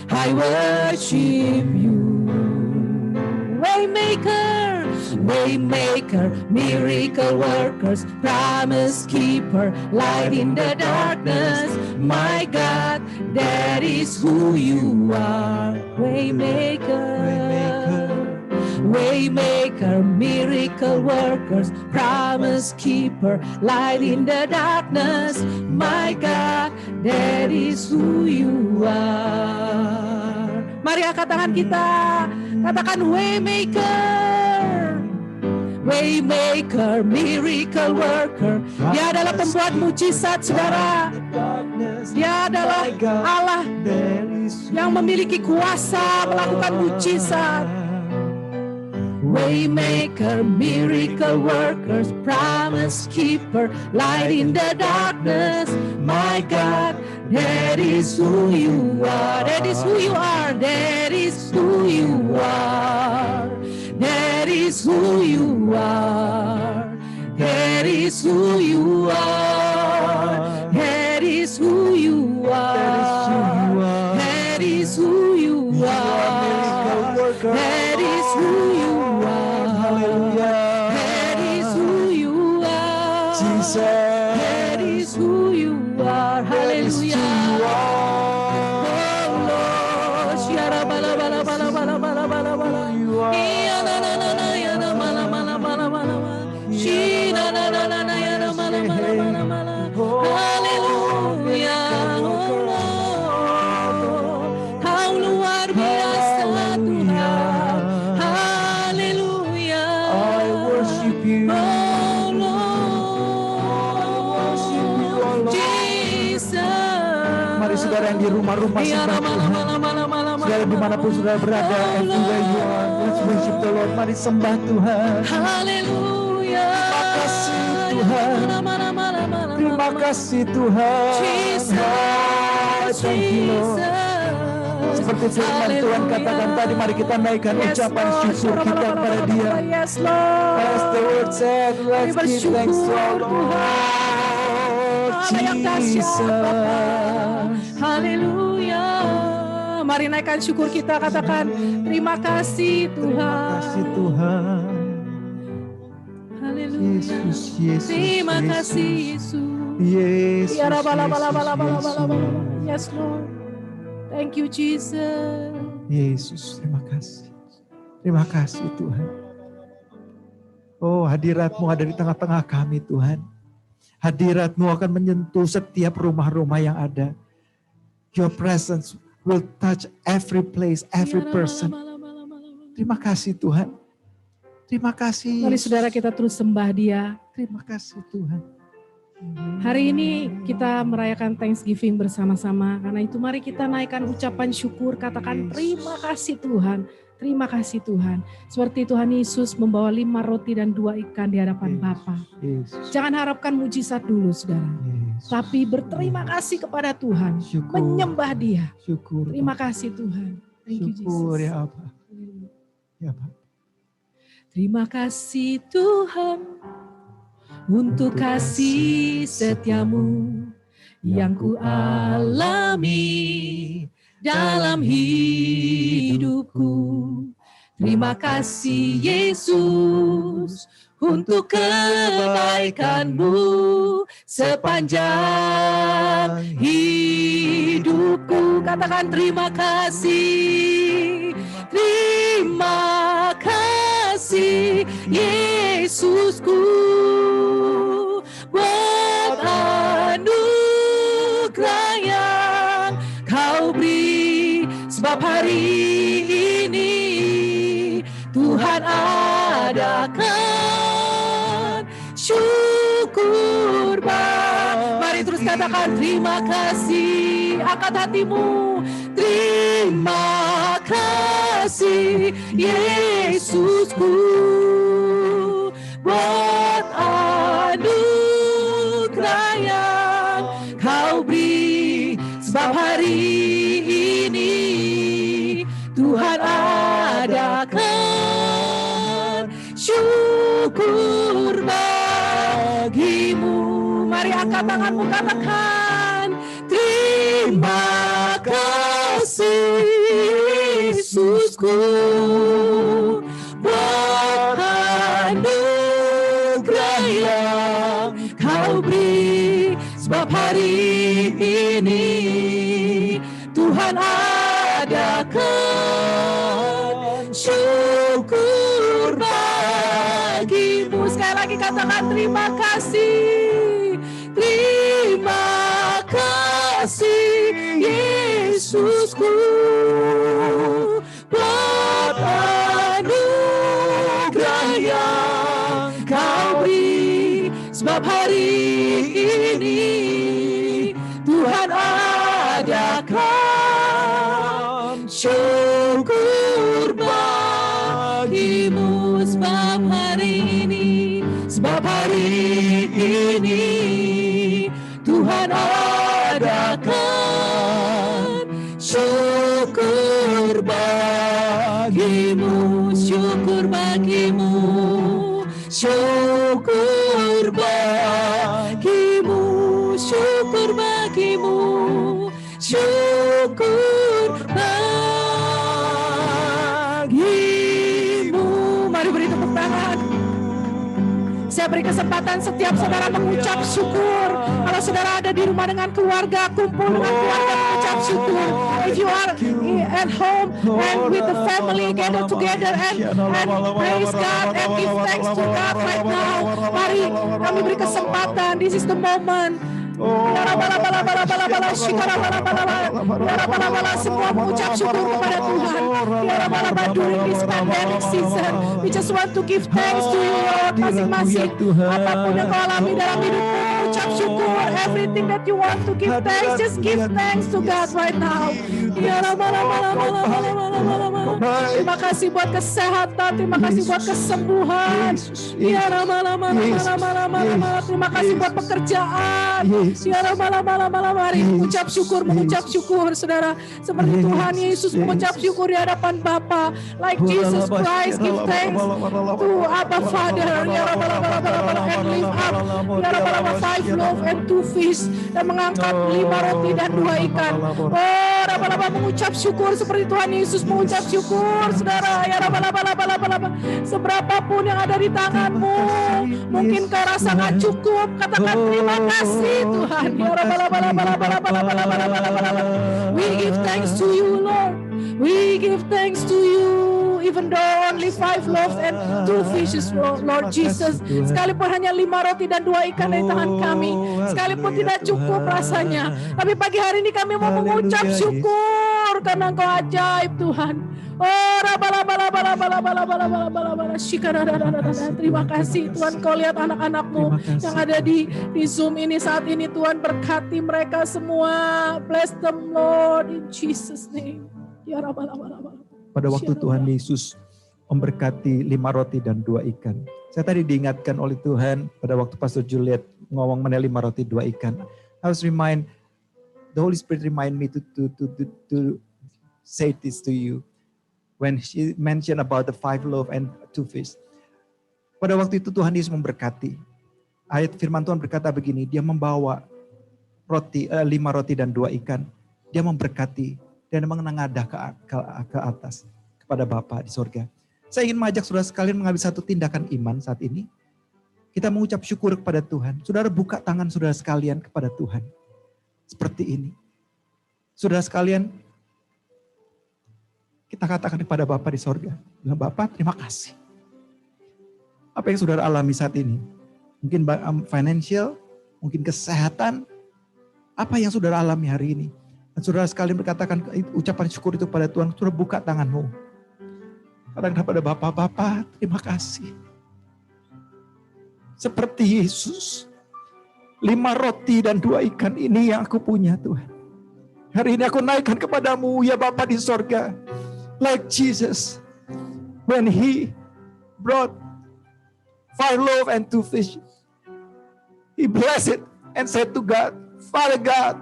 I worship you. Waymaker, Waymaker, miracle workers, promise keeper, light in the darkness. My God, that is who you are. Waymaker, Waymaker, miracle workers, promise keeper, light in the darkness. My God, that is who you are. Mari angkat tangan kita, katakan Waymaker, Waymaker, miracle worker. Dia adalah pembuat mujizat, saudara. Dia adalah Allah yang memiliki kuasa melakukan mujizat. Waymaker, miracle workers, promise keeper, light in the darkness. My God, that is who you are. That is who you are. That is who you are. That is who you are. That is who you are. That is who you are. That is who you are. That is who you are. That is who you are. That is who you are. Hallelujah. Oh Lord, Shara bala bala bala bala bala bala bala. Ya na na na na ya na mala mala mala mala. Shi na na na na na ya na mala mala mala mala. Hallelujah. Oh Lord, how luar biasa Tuhan. Hallelujah.
rumah-rumah sembah Tuhan. Saudara dimanapun saudara berada, everywhere you are, let's worship the Lord. Mari sembah Tuhan.
Haleluya.
Terima kasih Tuhan. Terima kasih Tuhan. Oh, thank you Lord. Seperti firman Tuhan katakan tadi, mari kita naikkan ucapan syukur kita kepada Dia.
Yes Lord.
As the word said, let's give thanks to our Lord Jesus.
Haleluya. Mari naikkan syukur kita, katakan terima kasih Tuhan.
Terima kasih Tuhan.
Haleluya.
Yesus, Yesus,
Terima
Yesus.
kasih Yesus.
Yesus,
Ya
Yesus,
Rabba-la-ba-la-ba-la-ba-la-ba-la-ba.
Yesus.
Yes Lord. Thank you Jesus.
Yesus, terima kasih. Terima kasih Tuhan. Oh, hadirat-Mu ada di tengah-tengah kami Tuhan. Hadirat-Mu akan menyentuh setiap rumah-rumah yang ada. Your presence will touch every place, every person. Terima kasih Tuhan. Terima kasih.
Mari saudara kita terus sembah Dia.
Terima kasih Tuhan.
Hari ini kita merayakan Thanksgiving bersama-sama. Karena itu mari kita naikkan ucapan syukur. Katakan terima kasih Tuhan. Terima kasih Tuhan. Seperti Tuhan Yesus membawa 5 roti dan 2 ikan di hadapan Bapa.
Yesus.
Jangan harapkan mujizat dulu saudara.
Yesus.
Tapi berterima kasih kepada Tuhan.
Syukur.
Menyembah Dia.
Syukur.
Terima kasih Tuhan. Thank you
Syukur
Jesus.
ya Apa. Ya Pak.
Terima kasih Tuhan untuk kasih setiamu yang ku alami dalam hidupku. Terima kasih Yesus untuk kebaikan-Mu sepanjang hidupku. Katakan terima kasih. Terima kasih Yesusku buat anugerah yang Kau beri. Sebab hari ini Tuhan adakan syukur. Mari terus katakan terima kasih. Angkat hatimu. Terima kasih Yesusku buat anugerah yang Kau beri. Sebab hari ini Tuhan adakan syukur bagimu. Mari angkat tanganmu, katakan terima kasih Yesusku buat anugerah yang Kau beri. Sebab hari ini Tuhan adakan syukur bagimu. Sekali lagi katakan terima kasih. Terima kasih Yesusku buat anugerah yang Kau beri. Sebab hari ini Tuhan adakan syukur bagimu. Sebab hari ini Tuhan adakan syukur bagimu. Syukur bagimu. Syukur bagimu. Syukur bagimu. Syukur bagimu. Mari beri tepuk tangan. Saya beri kesempatan setiap saudara mengucap syukur. Kalau saudara ada di rumah dengan keluarga, kumpul dengan keluarga mengucap syukur. If you are at home and with the family, gather together and praise God and give thanks to God right now. Mari kami beri kesempatan. This is the moment. Semua mengucap syukur kepada Tuhan. During this pandemic season, we just want to give thanks to you Lord masing-masing. Apapun yang kau alami dalam hidupmu, mengucap syukur. Everything that you want to give thanks, just give thanks to God right now. Ya Rama, terima kasih buat kesehatan, terima kasih buat kesembuhan. Ya Rama, terima kasih buat pekerjaan. Ya Rama, mari mengucap syukur, saudara. Seperti Tuhan Yesus mengucap syukur di hadapan Bapa. Like Jesus Christ, give thanks to Abba Father. Ya Rama, and lift up. Ya Rama, 5 loaves and 2 fish. Dan mengangkat 5 roti dan 2 ikan. Oh, Rama, mengucap syukur seperti Tuhan Yesus mengucap syukur, saudara. Ya Rama, seberapapun yang ada di tanganmu, mungkin kau rasa gak cukup, katakan terima kasih Tuhan. Ya Rama, we give thanks to you, Lord. We give thanks to you. Even though only 5 loaves and 2 fishes, Lord Jesus. Sekalipun hanya 5 roti dan 2 ikan dari tangan kami. Sekalipun tidak cukup rasanya. Tapi pagi hari ini kami mau mengucap syukur karena Engkau ajaib Tuhan. Oh, terima kasih Tuhan, Kau lihat anak-anakmu yang ada di Zoom ini saat ini. Tuhan berkati mereka semua. Bless them Lord in Jesus name. Ya Rabbal.
Pada waktu Tuhan Yesus memberkati 5 roti dan 2 ikan. Saya tadi diingatkan oleh Tuhan pada waktu Pastor Juliet ngomong mengenai 5 roti 2 ikan. I was the Holy Spirit remind me to say this to you. When she mentioned about the 5 loaves and 2 fish. Pada waktu itu Tuhan Yesus memberkati. Ayat firman Tuhan berkata begini, dia membawa 5 roti dan 2 ikan. Dia memberkati dan menengadah ke atas kepada Bapa di sorga. Saya ingin mengajak saudara sekalian mengambil satu tindakan iman saat ini. Kita mengucap syukur kepada Tuhan. Saudara buka tangan saudara sekalian kepada Tuhan. Seperti ini. Saudara sekalian, kita katakan kepada Bapa di sorga. Bapa, terima kasih. Apa yang saudara alami saat ini? Mungkin financial, mungkin kesehatan. Apa yang saudara alami hari ini? Dan saudara sekalian berkatakan ucapan syukur itu pada Tuhan. Saudara buka tanganmu. Katakan kepada Bapa, terima kasih. Seperti Yesus. 5 roti dan 2 ikan ini yang aku punya Tuhan. Hari ini aku naikkan kepadamu ya Bapa di sorga. Like Jesus. When he brought 5 loaves and 2 fish. He blessed it and said to God, Father God,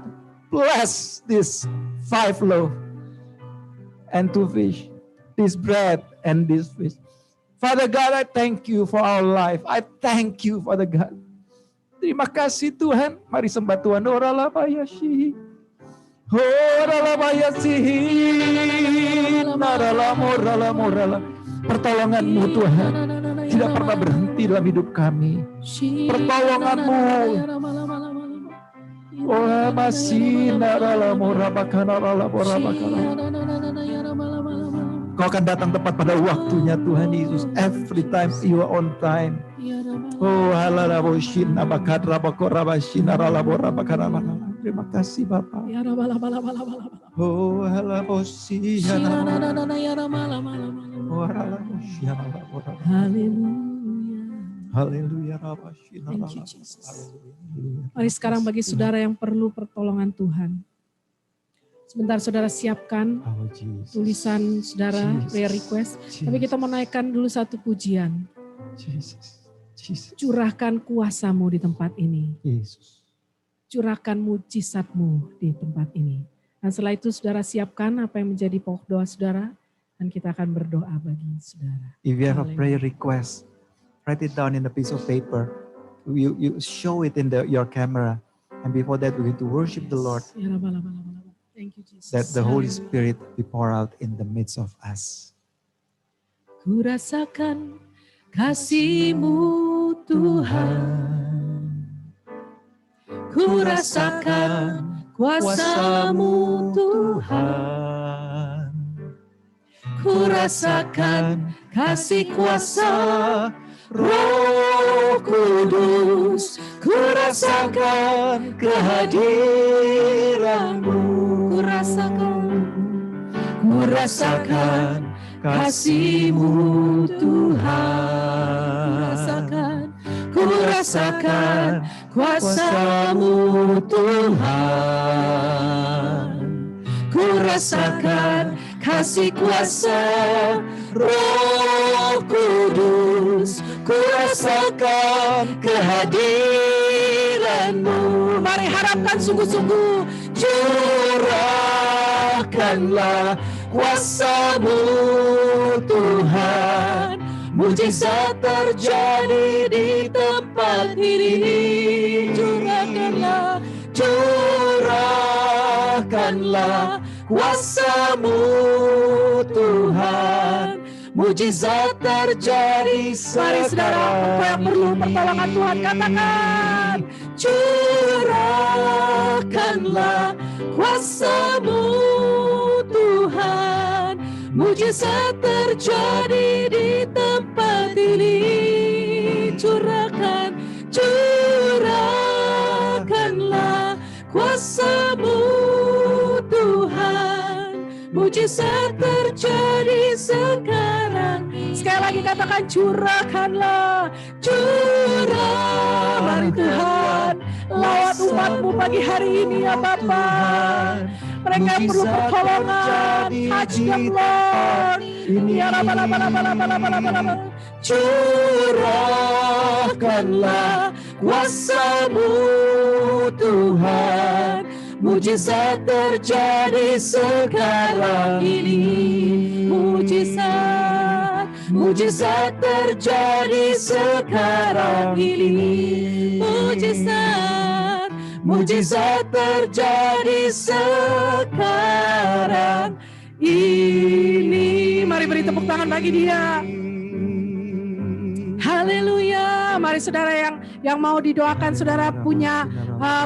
bless this 5 loaves and 2 fish, this bread and this fish. Father God, I thank you for our life. I thank you, Father God. Terima kasih Tuhan. Mari sembah Tuhan. Oralabayashi. Pertolongan-Mu Tuhan tidak pernah berhenti dalam hidup kami. Pertolongan-Mu. Oh masih Kau akan datang tepat pada waktunya Tuhan Yesus. Every time you are on time. Oh halalaboshin abakat rabakorabashin aralaborabakarabalah. Terima kasih Bapak. Oh halaboshi Haleluya.
Thank you Jesus. Mari sekarang bagi saudara yang perlu pertolongan Tuhan. Sebentar saudara siapkan tulisan saudara prayer request. Tapi kita mau naikkan dulu satu pujian. Curahkan kuasa-Mu di tempat ini. Curahkan mujizat-Mu di tempat ini. Dan setelah itu saudara siapkan apa yang menjadi pokok doa saudara. Dan kita akan berdoa bagi saudara.
If you have a prayer request, write it down in a piece of paper. You show it in your camera. And before that we're going to worship the Lord.
Thank you, Jesus.
That the Holy Spirit be poured out in the midst of us.
Ku rasakan kasih-Mu Tuhan. Ku rasakan kuasa-Mu Tuhan. Ku rasakan kasih kuasa Roh Kudus. Ku rasakan kehadiran-Mu. Ku rasakan kasih-Mu Tuhan. Ku
rasakan kuasa-Mu Tuhan. Ku rasakan kasih kuasa Roh Kudus. Ku rasakan kehadiran-Mu. Mari harapkan sungguh-sungguh. Curahkanlah kuasa-Mu Tuhan. Mujizat terjadi di tempat ini. Curahkanlah kuasa-Mu Tuhan. Mujizat terjadi sekarang. Mari saudara, engkau yang perlu pertolongan Tuhan, katakan. Curahkanlah kuasa-Mu Tuhan. Mujizat terjadi di tempat ini. Curahkanlah kuasa-Mu Tuhan. Mujizat terjadi sekarang. Sekali lagi katakan, curahkanlah. Mari Tuhan, lawat umat-Mu pagi hari ini ya Bapa. Mereka yang perlu pertolongan, touch them Lord. Ya Rabbah. Curahkanlah kuasa-Mu Tuhan. Mujizat terjadi sekarang ini. Mujizat terjadi sekarang ini. Mujizat terjadi sekarang ini. Mari beri tepuk tangan bagi Dia. Haleluya. Mari saudara yang mau didoakan, saudara punya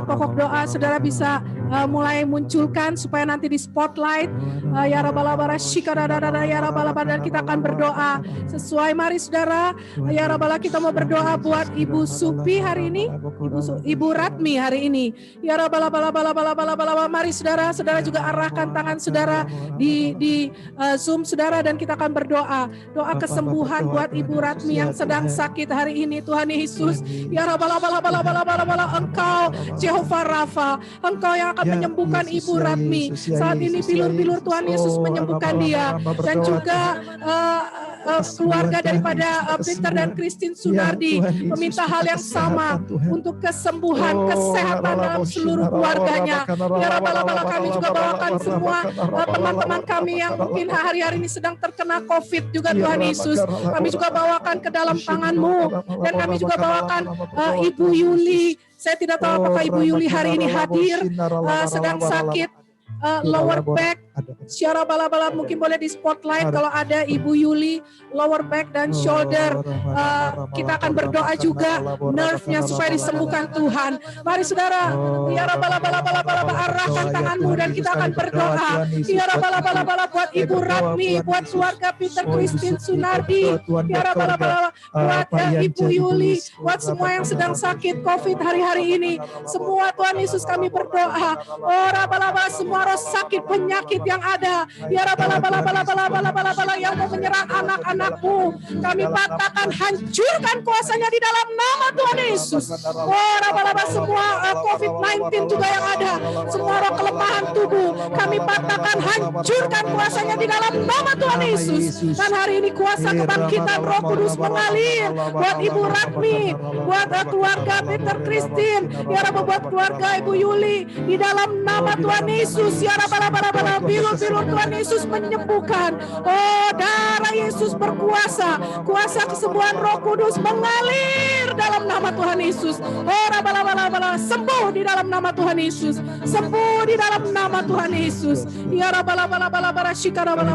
pokok doa, saudara bisa mulai munculkan supaya nanti di spotlight. Ya Rabbalabara Shikaradadada ya Rabbalabara, dan kita akan berdoa sesuai. Mari saudara, ya Rabbalabara, kita mau berdoa buat Ibu Supi hari ini, Ibu Ratmi hari ini. Ya Rabbalabara, mari saudara juga arahkan tangan saudara di Zoom saudara, dan kita akan berdoa doa kesembuhan buat Ibu Ratmi yang sedang sakit hari ini. Tuhan Yesus, ya Rabbalabara, Engkau Jehovah Rafa, Engkau yang akan menyembuhkan Ibu Ratmi. Saat ini bilur-bilur Tuhan Yesus menyembuhkan dia, dan juga keluarga daripada Peter dan Christine Sunardi meminta hal yang sama untuk kesembuhan, kesehatan dalam seluruh keluarganya. Ya Rabbalabala, kami juga bawakan semua teman-teman kami yang mungkin hari-hari ini sedang terkena COVID juga Tuhan Yesus. Kami juga bawakan ke dalam tangan-Mu, dan kami juga bawakan Ibu Yuli. Saya tidak tahu apakah Ibu Yuli hari ini hadir, sedang sakit lower back. Syara bala-bala, mungkin boleh di spotlight kalau ada Ibu Yuli, lower back dan shoulder. Kita akan berdoa juga nerve-nya supaya disembuhkan Tuhan. Mari saudara, ya bala-bala, arahkan tanganmu dan kita akan berdoa. Ya bala-bala buat Ibu Ratmi, buat keluarga Peter Christine Sunardi. Ya bala-bala buat Ibu Yuli, buat semua yang sedang sakit COVID hari-hari ini. Semua Tuhan Yesus kami berdoa. Oh bala-bala, semua roh sakit penyakit yang ada, ya Rabbalabala yang mau menyerang anak-anak-Mu, kami patahkan, hancurkan kuasanya di dalam nama Tuhan Yesus. Oh Rabbalabala, semua COVID-19 juga yang ada, semua roh kelemahan tubuh, kami patahkan, hancurkan kuasanya di dalam nama Tuhan Yesus. Dan hari ini kuasa kebangkitan Roh Kudus mengalir buat Ibu Ratmi, buat keluarga Peter Christine, ya Rabba, buat keluarga Ibu Yuli, di dalam nama Tuhan Yesus. Ya Rabbalabala, bilur-bilur Tuhan Yesus menyembuhkan. Oh, darah Yesus berkuasa. Kuasa kesembuhan Roh Kudus mengalir dalam nama Tuhan Yesus. Oh, Rabbalabala, sembuh di dalam nama Tuhan Yesus. Sembuh di dalam nama Tuhan Yesus. Ya Rabbalabala,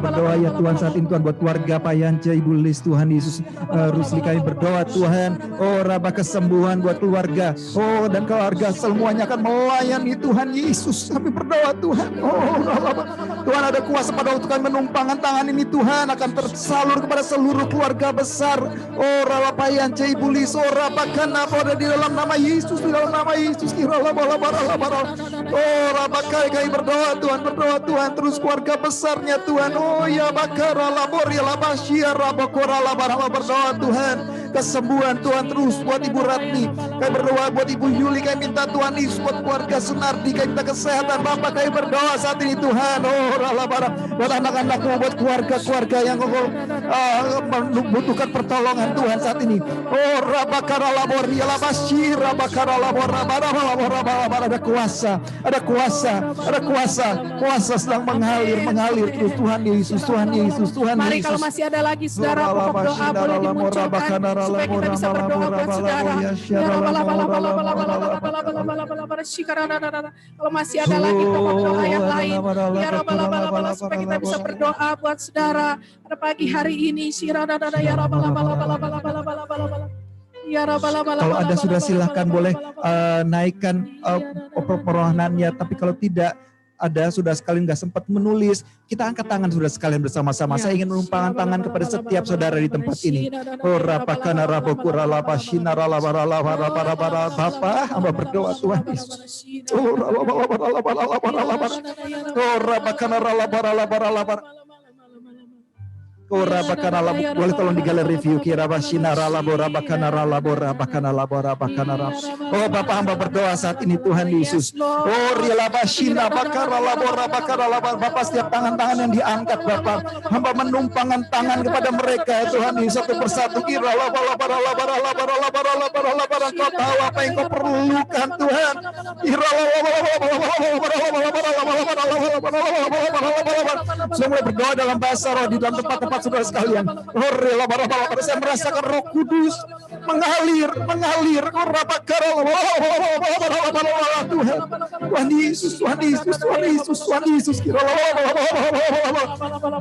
berdoa ya Tuhan saat ini Tuhan buat keluarga Pak Yance, Ibu Lis, Tuhan Yesus. Rusli kami berdoa Tuhan. Oh, Rabba, kesembuhan buat keluarga. Oh, dan keluarga semuanya akan melayani Tuhan Yesus. Kami berdoa Tuhan. Oh, Tuhan, ada kuasa pada waktu kami menumpangkan tangan ini Tuhan akan tersalur kepada seluruh keluarga besar. Oh Rabba Yance, Ibu Lis, oh Rabba Kanapa, di dalam nama Yesus, di dalam nama Yesus. Oh Rabba, kami berdoa Tuhan, terus keluarga besarnya Tuhan. Oh ya Bakara labor ya labasia Rabba Korala, berdoa Tuhan. kesembuhan Tuhan terus buat Ibu Ratni. Kami berdoa buat Ibu Yuli, kami minta Tuhan Yesus buat keluarga Sunardi, kami minta kesehatan Bapak, kami berdoa saat ini Tuhan. Oh ralabara, buat anak-anakmu, buat keluarga-keluarga yang membutuhkan pertolongan Tuhan saat ini. Oh rabakaralabor, yalabashir, rabakaralabor, rabarabarabar, ada kuasa, ada kuasa, ada kuasa, kuasa sedang mengalir terus Tuhan Yesus, Tuhan Yesus, Tuhan
Mari
Yesus.
kalau masih ada lagi saudara pokok doa boleh dimunculkan supaya kita bisa berdoa buat saudara. Kalau masih ada lagi pokok doa yang lain, ya Rabbal supaya kita bisa berdoa buat saudara pada pagi hari ini. Ya Rabbal.
Kalau ada sudah silahkan boleh naikkan permohonannya, tapi kalau tidak ada sudah sekalian nggak sempat menulis, kita angkat tangan sudah sekalian bersama-sama. Saya ingin menumpangkan tangan kepada setiap saudara di tempat ini. Bapak, hamba berdoa Tuhan Yesus. Boleh tolong di galeri review Oh Bapak, hamba berdoa saat ini Tuhan Yesus. Oh Bapak, setiap tangan-tangan yang diangkat Bapak, hamba menumpangkan tangan kepada mereka Tuhan Yesus satu persatu. Kau tahu apa yang kau perlukan Tuhan. Saya mulai berdoa dalam bahasa roh di dalam tempat-tempat saudara sekalian. Saya merasakan Roh Kudus mengalir. Tuhan Yesus.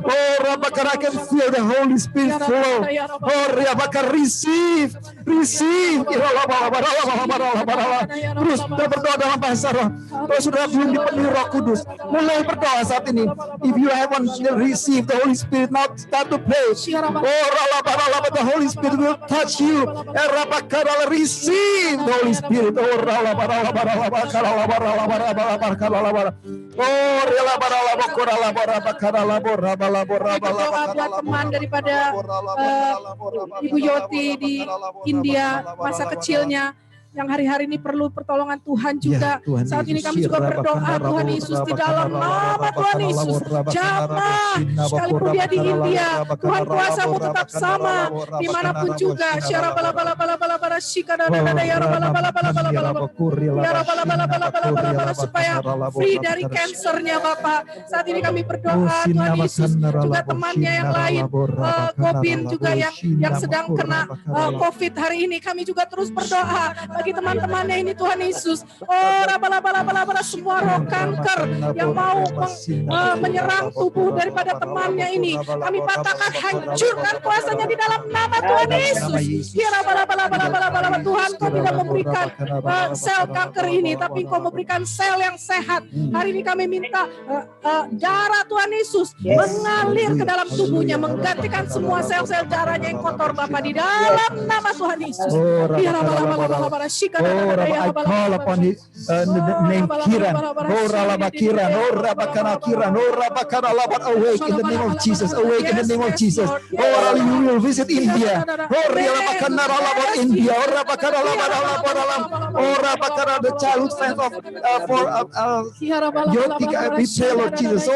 Oh, Rabakar, I can feel the Holy Spirit flow. Oh, Rabakar, receive. Terus berdoa dalam bahasa roh. Kalau sudah belum dipenuhi Roh Kudus, mulai berdoa saat ini. If you haven't received the Holy Spirit, now start to pray. Oh, the Holy Spirit will touch you. Receive the Holy Spirit. Oh,
buat teman daripada Ibu Yoti di India masa kecilnya yang hari-hari ini perlu pertolongan Tuhan juga.
Ya, Tuhan
saat ini
Yesus,
kami juga berdoa Tuhan Yesus di dalam nama Tuhan Yesus. Jamah sekalipun dia di India, Tuhan kuasamu tetap sama dimanapun juga. Supaya free dari kansernya Bapak. Saat ini kami berdoa Tuhan Yesus, juga temannya yang lain, Gobin juga yang sedang kena COVID hari ini, kami juga terus berdoa bagi teman-temannya ini Tuhan Yesus. Oh, semua roh kanker yang mau menyerang tubuh daripada temannya ini, kami patahkan, hancurkan kuasanya di dalam nama Tuhan Yesus. Tuhan, Kau tidak memberikan sel kanker ini, tapi Kau memberikan sel yang sehat. Hari ini kami minta darah Tuhan Yesus mengalir ke dalam tubuhnya, menggantikan semua sel-sel darahnya yang kotor Bapa di dalam nama Tuhan Yesus.
I call upon his name Kiran. Awake in the name of Jesus. Awake in the name of Jesus. Oh, you will visit India. India. The childhood friends of Yotika, we pray, Lord Jesus.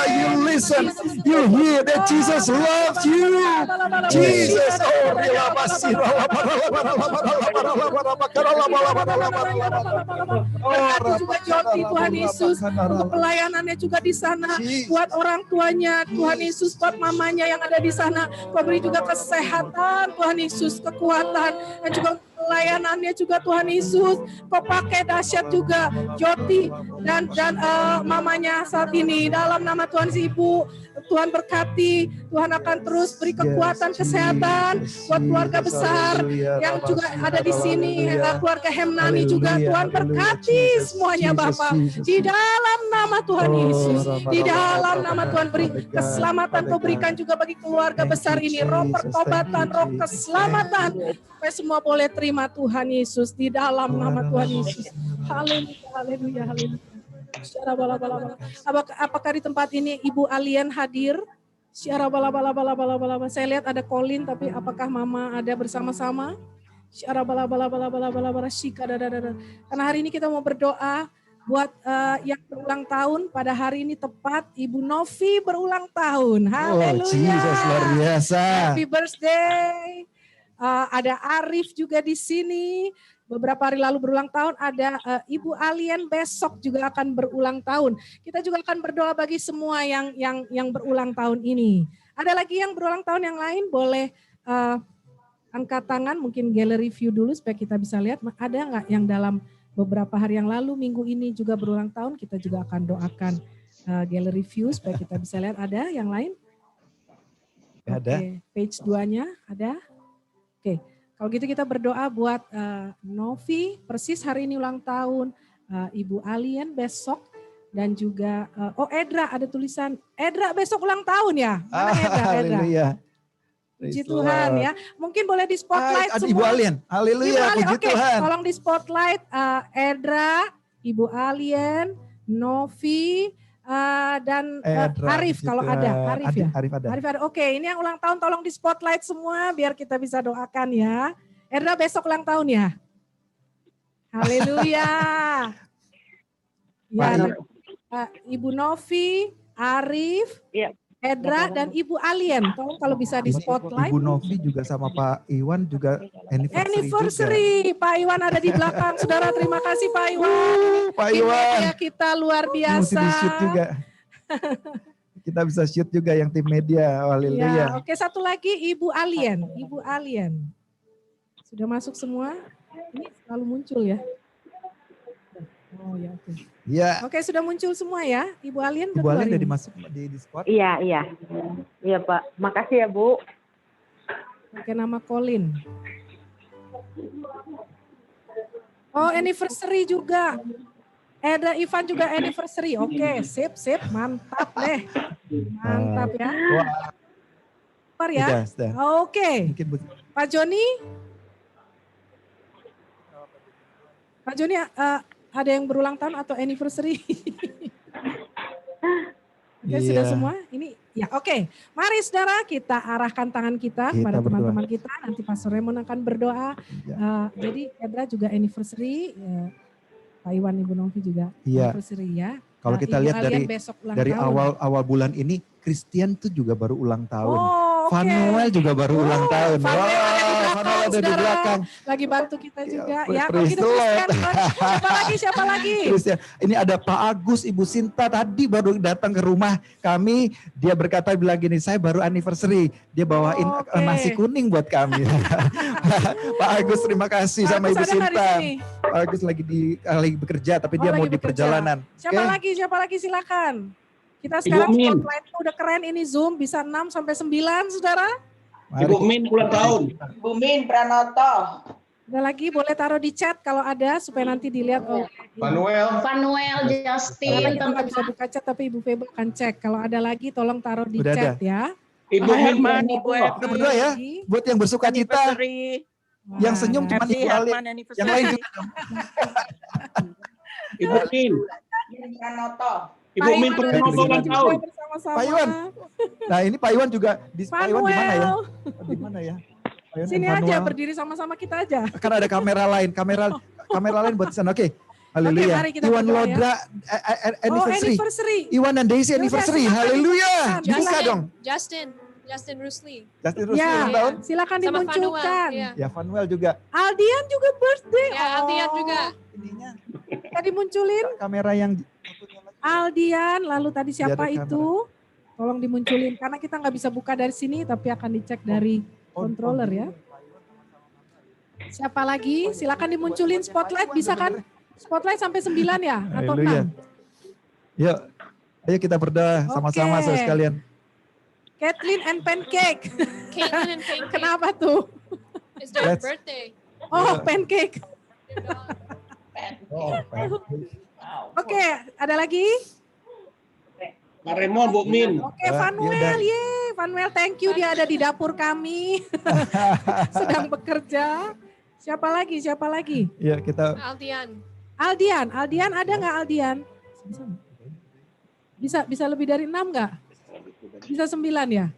You listen. You hear that Jesus loves you. Jesus.
Juga Joti Tuhan Yesus untuk pelayanannya juga di sana, buat orang tuanya Tuhan Yesus, buat mamanya yang ada di sana, Kau beri juga kesehatan Tuhan Yesus, kekuatan, dan juga pelayanannya juga Tuhan Yesus, Kau pakai dahsyat juga Joti dan mamanya saat ini dalam nama Tuhan. Si Ibu Tuhan berkati, Tuhan akan terus beri kekuatan kesehatan buat keluarga besar yang juga ada di sini, keluarga Hemnani juga Tuhan berkati semuanya Bapak di dalam nama Tuhan Yesus, di dalam nama Tuhan. Beri keselamatan Kau berikan juga bagi keluarga besar ini, roh pertobatan, roh keselamatan, supaya semua boleh terima Tuhan Yesus di dalam nama Tuhan Yesus. Haleluya, haleluya, haleluya. Apakah di tempat ini Ibu Alien hadir? Syarabalabalabalabalaba. Saya lihat ada Colin, tapi apakah Mama ada bersama-sama? Syarabalabalabalabalaba. Shikadadadada. Karena hari ini kita mau berdoa buat yang berulang tahun. Pada hari ini tepat Ibu Novi berulang tahun.
Oh,
Haleluya.
Jesus, luar biasa.
Happy birthday. Ada Arif juga di sini. Beberapa hari lalu berulang tahun, ada Ibu Alien besok juga akan berulang tahun. Kita juga akan berdoa bagi semua yang berulang tahun ini. Ada lagi yang berulang tahun yang lain, boleh angkat tangan, mungkin gallery view dulu supaya kita bisa lihat. Ada nggak yang dalam beberapa hari yang lalu, minggu ini juga berulang tahun, kita juga akan doakan gallery view supaya kita bisa lihat. Ada yang lain?
Ada.
Oke, page 2-nya ada? Oke. Kalau gitu kita berdoa buat Novi, persis hari ini ulang tahun, Ibu Alien besok, dan juga, Edra ada tulisan, Edra besok ulang tahun ya? Mana Edra?
Haleluya.
Puji Tuhan ya. Mungkin boleh di spotlight
Ibu
semua.
Alien, haleluya, puji
Oke,
Tuhan.
tolong di spotlight Edra, Ibu Alien, Novi, dan
Edra,
Arif
puji
kalau
Tuhan.
ada. Arif ya?
Arif ada.
Arif ada. Oke, ini yang ulang tahun tolong di spotlight semua biar kita bisa doakan ya. Edra besok ulang tahun ya. Haleluya. Ya, Ibu Novi, Arif, Edra dan Ibu Alien. Tolong kalau bisa di spotlight.
Ibu Novi juga sama Pak Iwan juga anniversary juga.
Pak Iwan ada di belakang. Saudara, terima kasih Pak Iwan.
Pak Iwan.
Media kita luar
Mesti
biasa.
di shoot juga. Kita bisa shoot juga yang tim media. Haleluya.
Ya, oke, satu lagi Ibu Alien. Ibu Alien. Sudah masuk semua? Ini selalu muncul ya? Oh ya, oke.
Ya.
Oke, sudah muncul semua ya? Ibu Alien
Ibu Alien udah dimasuk di spot.
Iya. Iya Pak. Makasih ya Bu.
Pakai nama Colin. Oh, anniversary juga. Ada Ivan juga anniversary. Oke, sip. Mantap deh. Mantap ya.
Wah,
Keluar ya.
sudah.
Oke.
Mungkin
Pak Joni. Pak Joni ada yang berulang tahun atau anniversary? Oke, sudah semua? Ini ya, oke. Mari saudara kita arahkan tangan kita kepada
berdoa.
teman-teman kita. Nanti Pastor Raymond akan berdoa. Jadi Edra juga anniversary. Pak Iwan, Ibu Novi juga anniversary ya.
Kalau kita
Ibu
lihat
Alien besok ulang
dari
tahun.
awal bulan ini, Christian tuh juga baru ulang tahun.
Oh, oke.
Vanuel juga baru ulang tahun.
Vanuel ada di belakang,
Vanuel ada di
saudara.
belakang.
Lagi bantu kita juga.
Ya,
Ya, kalau
praise
gitu
the Lord.
Christian. Siapa lagi?
Christian. Ini ada Pak Agus, Ibu Sinta tadi baru datang ke rumah kami. Dia berkata bilang gini, saya baru anniversary. Dia bawain
Oke.
nasi kuning buat kami. Pak Agus terima kasih sama Ibu
Agus ada nggak di
Sinta.
sini?
Pak Agus lagi bekerja tapi dia
lagi
mau di
bekerja.
perjalanan.
Siapa lagi silakan. Kita sekarang spotlight udah keren ini Zoom bisa 6 sampai 9 saudara.
Mari.
Ibu Min ulang tahun.
Bu Min Pranoto.
Ada lagi boleh taruh di chat kalau ada supaya nanti dilihat oleh
Manuel.
Vanuel, Justin,
Kita nggak bisa buka chat tapi Ibu Febo akan cek. Kalau ada lagi tolong taruh di
Udah
chat ya.
Ibu Min.
Kita berdoa ya buat yang bersuka cita, yang senyum cuma Ibu Alien. Yang lain juga.
Ibu Min.
Pranoto.
Ibu Min Pranoto ulang tahun.
Bersama-sama.
Pak Iwan. Nah ini Pak Iwan juga. Pak Iwan di mana ya?
Manuel.
Di mana ya? Pak Iwan
Sini
dan
aja
Manuel.
berdiri sama-sama kita aja.
Kan ada kamera lain. Kamera lain buat di sana. Oke. Haleluya.
mari kita
Iwan
berdoa ya.
Lodra
Anniversary.
anniversary. Iwan dan Daisy anniversary. Haleluya. Dibuka dong.
Justin Rusli.
Justin Rusli
Ya,
ulang tahun.
silakan
Sama
dimunculkan.
Vanuel,
Ya Vanuel juga.
Aldian juga birthday.
Ya, Aldian juga.
Ininya
Kita dimunculin
kamera yang
Aldian, lalu tadi siapa
Dia ada
itu? Tolong dimunculin karena kita nggak bisa buka dari sini tapi akan dicek dari controller ya. Siapa lagi? Silakan dimunculin spotlight bisa kan? Spotlight sampai 9 ya atau
Haleluya.
6?
Yuk. Ayo kita berdoa sama-sama
Oke.
saudara sekalian.
Kathleen and Pancake.
Caitlin and Pancake.
Kenapa tuh?
It's their
Let's-
birthday.
Oh, Pancake.
Oh,
Oke, ada lagi?
Pak Raymond, Bu Min.
Oke, Vanuel, Vanuel, thank you dia ada di dapur kami. Sedang bekerja. Siapa lagi?
Ya kita
Aldian.
Aldian ada nggak Aldian? Bisa lebih dari 6 nggak? Bisa 9 ya?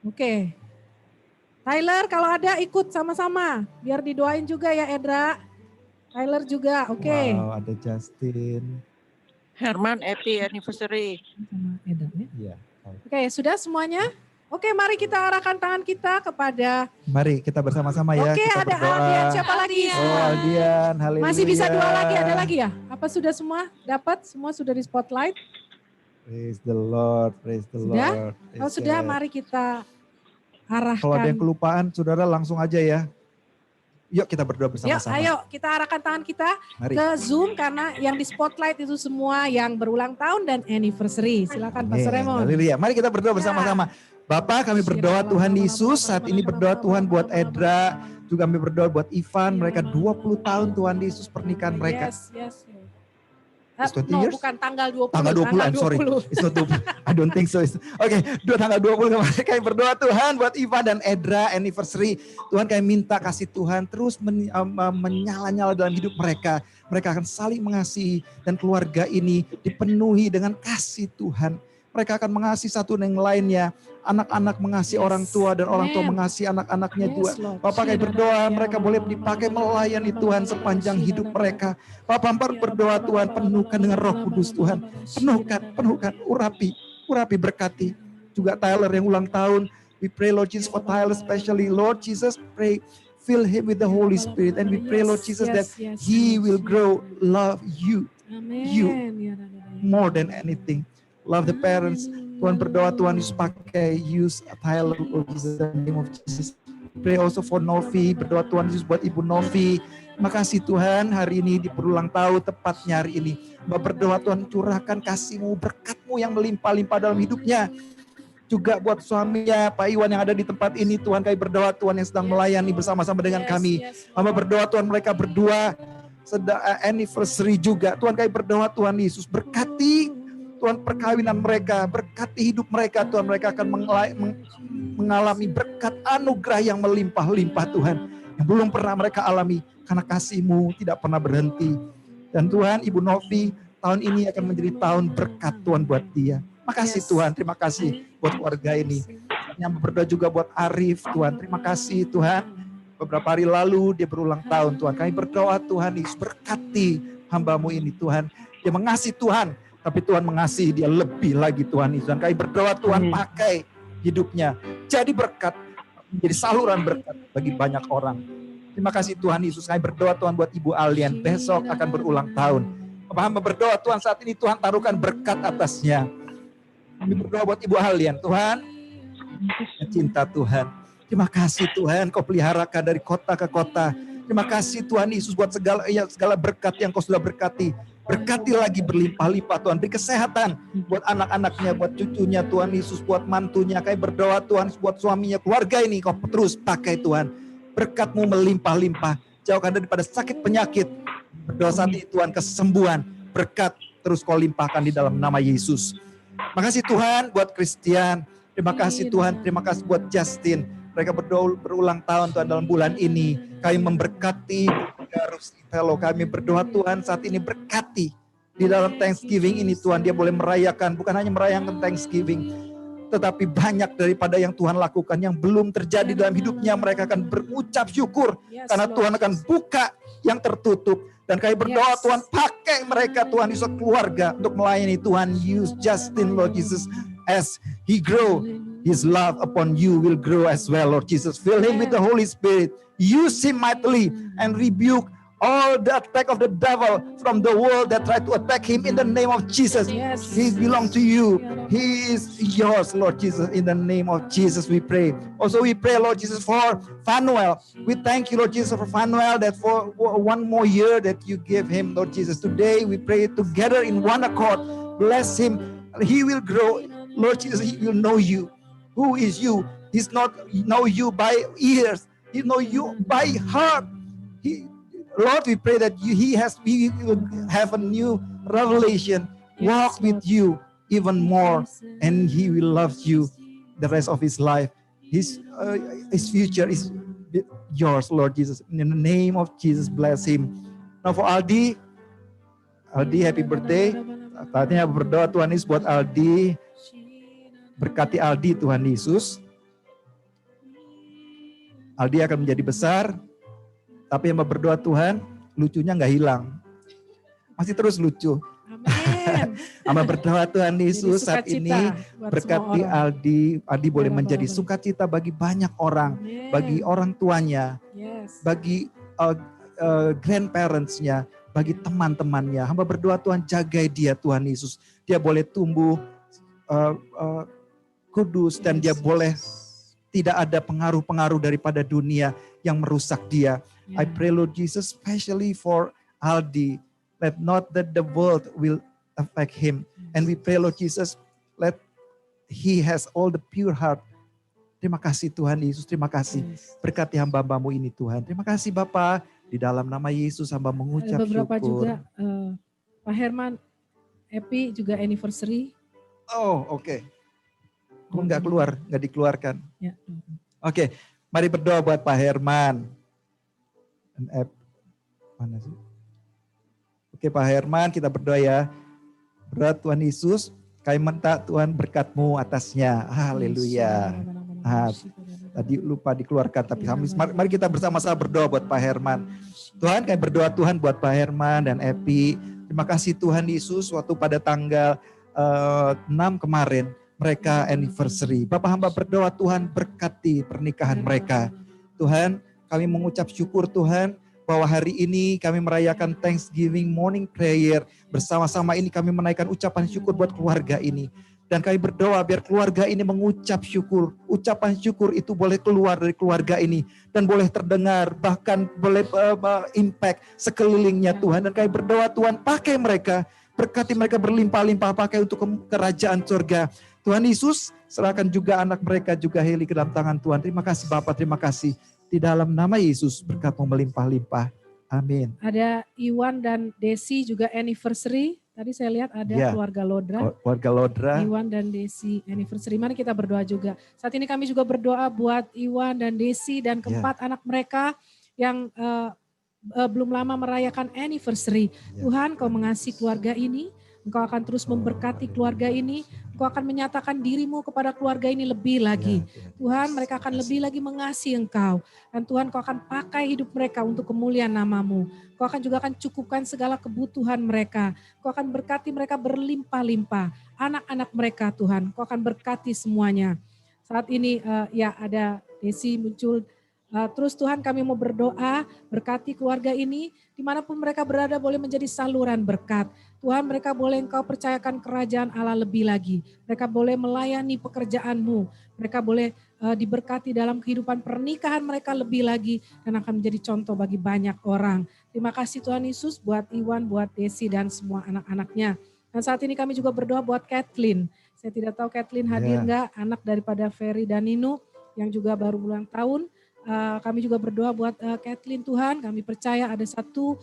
Oke. Tyler kalau ada ikut sama-sama. Biar didoain juga ya Edra. Tyler juga, oke.
Wow, ada Justin.
Herman, happy anniversary.
Sama Edra ya.
Iya.
Oke, sudah semuanya? Oke, mari kita arahkan tangan kita kepada...
Mari kita bersama-sama ya.
Oke,
Kita
ada
berdoa.
Aldian. Siapa lagi?
Oh, Aldian, haleluya.
Masih bisa 2 lagi, ada lagi ya? Apa sudah semua dapat? Semua sudah di spotlight?
Praise the Lord, praise the
Sudah?
Lord.
Kalau
Yes,
sudah,
yes.
mari kita
Kalau ada yang
arahkan.
kelupaan, saudara langsung aja ya. Yuk kita berdoa
Yuk,
bersama-sama.
ayo kita arahkan tangan kita
Mari.
ke Zoom karena yang di spotlight itu semua yang berulang tahun dan anniversary. Silakan Pastor
Amin.
Raymond.
Haleluya. Mari kita berdoa bersama-sama. Bapak, kami berdoa Tuhan Yesus, saat ini berdoa Tuhan buat Edra, juga kami berdoa buat Ivan, mereka 20 tahun Tuhan Yesus pernikahan mereka.
Yes, yes.
It's 20
No,
years?
bukan tanggal 20.
Tanggal 20, I'm sorry. It's not 20. I don't think so. Oke, tanggal 20 kemarin kami berdoa Tuhan buat Ivan dan Edra anniversary. Tuhan kami minta kasih Tuhan terus menyala-nyala dalam hidup mereka. Mereka akan saling mengasihi dan keluarga ini dipenuhi dengan kasih Tuhan. Mereka akan mengasihi satu yang lainnya. Anak-anak mengasihi orang tua dan orang tua mengasihi anak-anaknya juga. Bapak kami berdoa mereka boleh dipakai melayani Tuhan sepanjang hidup mereka. Bapak berdoa Tuhan penuhkan dengan Roh Kudus Tuhan. Penuhkan, urapi berkati. Juga Tyler yang ulang tahun. We pray Lord Jesus for Tyler especially. Lord Jesus, pray fill him with the Holy Spirit and we pray Lord Jesus that he will grow love you more than anything. Love the parents. Tuhan berdoa Tuhan Yesus pakai use Tyler Lord Jesus in the name of Jesus. Pray also for Novi. Berdoa Tuhan Yesus buat Ibu Novi. Terima kasih Tuhan hari ini di berulang tahun tepatnya hari ini. Berdoa Tuhan curahkan kasih-Mu, berkat-Mu yang melimpah-limpah dalam hidupnya. Juga buat suaminya Pak Iwan yang ada di tempat ini Tuhan kami berdoa Tuhan yang sedang melayani bersama-sama dengan kami. Mama berdoa Tuhan mereka berdua sedang anniversary juga. Tuhan kami berdoa Tuhan Yesus berkati Tuhan perkawinan mereka, berkati hidup mereka Tuhan, mereka akan mengalami berkat anugerah yang melimpah-limpah Tuhan, yang belum pernah mereka alami, karena kasih-Mu tidak pernah berhenti. Dan Tuhan, Ibu Novi, tahun ini akan menjadi tahun berkat Tuhan buat dia. Makasih Tuhan, terima kasih buat keluarga ini. Yang berdoa juga buat Arif Tuhan, terima kasih Tuhan. Beberapa hari lalu dia berulang tahun Tuhan, kami berdoa Tuhan, Yesus berkati hamba-Mu ini Tuhan. Dia mengasihi Tuhan, tapi Tuhan mengasihi dia lebih lagi Tuhan Yesus. Dan kami berdoa Tuhan pakai hidupnya jadi berkat, menjadi saluran berkat bagi banyak orang. Terima kasih Tuhan Yesus. Kami berdoa Tuhan buat Ibu Alien, besok akan berulang tahun. Hamba berdoa Tuhan saat ini Tuhan taruhkan berkat atasnya. Kami berdoa buat Ibu Alien, Tuhan cinta Tuhan. Terima kasih Tuhan Kau peliharakan dari kota ke kota. Terima kasih Tuhan Yesus buat segala berkat yang Kau sudah berkati. Berkati lagi berlimpah-limpah Tuhan. Beri kesehatan buat anak-anaknya, buat cucunya Tuhan Yesus, buat mantunya. Kami berdoa Tuhan buat suaminya, keluarga ini Kau terus pakai Tuhan. Berkat-Mu melimpah-limpah. Jauhkan daripada sakit penyakit. Berdoa saat ini Tuhan kesembuhan. Berkat terus Kau limpahkan di dalam nama Yesus. Terima kasih Tuhan buat Christian. Terima kasih Tuhan. Terima kasih buat Justin. Mereka berdoa berulang tahun Tuhan dalam bulan ini. Kami memberkati Fellow, kami berdoa Tuhan saat ini berkati di dalam Thanksgiving ini Tuhan. Dia boleh merayakan, bukan hanya merayakan Thanksgiving, tetapi banyak daripada yang Tuhan lakukan yang belum terjadi dalam hidupnya. Mereka akan berucap syukur karena Tuhan akan buka yang tertutup. Dan kami berdoa Tuhan pakai mereka Tuhan Yesus keluarga untuk melayani Tuhan. Use Justin Lord Jesus as he grow. His love upon you will grow as well, Lord Jesus. Fill him with the Holy Spirit. Use him mightily and rebuke all the attack of the devil from the world that try to attack him in the name of Jesus. He belongs to you. He is yours, Lord Jesus. In the name of Jesus we pray. Also we pray, Lord Jesus, for Fanuel. We thank you, Lord Jesus, for Fanuel, that for one more year that you give him, Lord Jesus. Today we pray together in one accord. Bless him. He will grow. Lord Jesus, he will know you. Who is you? He's not know you by ears. He know you by heart. Lord, we pray that he will have a new revelation. Walk with you even more, and he will love you the rest of his life. His future is yours, Lord Jesus. In the name of Jesus, bless him. Now for Aldi, happy birthday. Saatnya berdoa Tuhan Yesus buat Aldi. Berkati Aldi Tuhan Yesus. Aldi akan menjadi besar, tapi hamba berdoa Tuhan, lucunya nggak hilang. Masih terus lucu.
Amin.
Hamba berdoa Tuhan
Jadi
Yesus saat
sukacita
ini
buat
berkati
semua orang.
Aldi. Aldi boleh
Bara,
menjadi
bara.
sukacita bagi banyak orang,
Amin.
bagi orang tuanya,
Yes.
bagi grandparents-nya, bagi teman-temannya. Hamba berdoa Tuhan jagai dia Tuhan Yesus. Dia boleh tumbuh kudus dan dia boleh tidak ada pengaruh-pengaruh daripada dunia yang merusak dia. I pray Lord Jesus, especially for Aldi, let not that the world will affect him. And we pray Lord Jesus, let he has all the pure heart. Terima kasih Tuhan Yesus, terima kasih.
Yes.
Berkati hamba-hambamu ini Tuhan. Terima kasih Bapa. Di dalam nama Yesus hamba mengucap
Ada beberapa
syukur.
juga Pak Herman, Epi juga anniversary.
Oh oke. Kok nggak keluar, nggak dikeluarkan.
Ya.
Oke, mari berdoa buat Pak Herman. Mana sih? Oke Pak Herman, kita berdoa ya. Berat Tuhan Yesus, kami minta Tuhan berkat-Mu atasnya. Haleluya. Tadi lupa dikeluarkan, tapi mari kita bersama-sama berdoa buat Pak Herman. Tuhan, kami berdoa Tuhan buat Pak Herman dan Epi. Terima kasih Tuhan Yesus, waktu pada tanggal 6 kemarin, mereka anniversary. Bapak hamba berdoa Tuhan berkati pernikahan mereka. Tuhan, kami mengucap syukur Tuhan, bahwa hari ini kami merayakan Thanksgiving morning prayer. Bersama-sama ini kami menaikkan ucapan syukur buat keluarga ini. Dan kami berdoa biar keluarga ini mengucap syukur. Ucapan syukur itu boleh keluar dari keluarga ini. Dan boleh terdengar, bahkan boleh impact sekelilingnya Tuhan. Dan kami berdoa Tuhan pakai mereka. Berkati mereka berlimpah-limpah pakai untuk kerajaan surga. Tuhan Yesus, serahkan juga anak mereka juga Heli ke dalam tangan Tuhan. Terima kasih Bapak, terima kasih. Di dalam nama Yesus berkat-Mu melimpah-limpah. Amin.
Ada Iwan dan Desi juga anniversary. Tadi saya lihat ada
Ya.
keluarga Lodra.
Keluarga Lodra.
Iwan dan Desi anniversary. Mari kita berdoa juga. Saat ini kami juga berdoa buat Iwan dan Desi dan keempat anak mereka yang belum lama merayakan anniversary.
Ya.
Tuhan, Kau mengasihi keluarga ini. Engkau akan terus memberkati keluarga ini. Engkau akan menyatakan diri-Mu kepada keluarga ini lebih lagi.
Ya.
Tuhan, mereka akan lebih lagi mengasihi Engkau. Dan Tuhan, Kau akan pakai hidup mereka untuk kemuliaan nama-Mu. Kau akan juga akan cukupkan segala kebutuhan mereka. Kau akan berkati mereka berlimpah-limpah. Anak-anak mereka Tuhan, Kau akan berkati semuanya. Saat ini ya ada Desi muncul. Terus Tuhan kami mau berdoa, berkati keluarga ini, dimanapun mereka berada boleh menjadi saluran berkat. Tuhan mereka boleh Engkau percayakan kerajaan Allah lebih lagi. Mereka boleh melayani pekerjaan-Mu. Mereka boleh diberkati dalam kehidupan pernikahan mereka lebih lagi dan akan menjadi contoh bagi banyak orang. Terima kasih Tuhan Yesus buat Iwan, buat Desi dan semua anak-anaknya. Dan saat ini kami juga berdoa buat Kathleen. Saya tidak tahu Kathleen hadir enggak, anak daripada Ferry dan Nino yang juga baru ulang tahun. Kami juga berdoa buat Kathleen Tuhan, kami percaya ada satu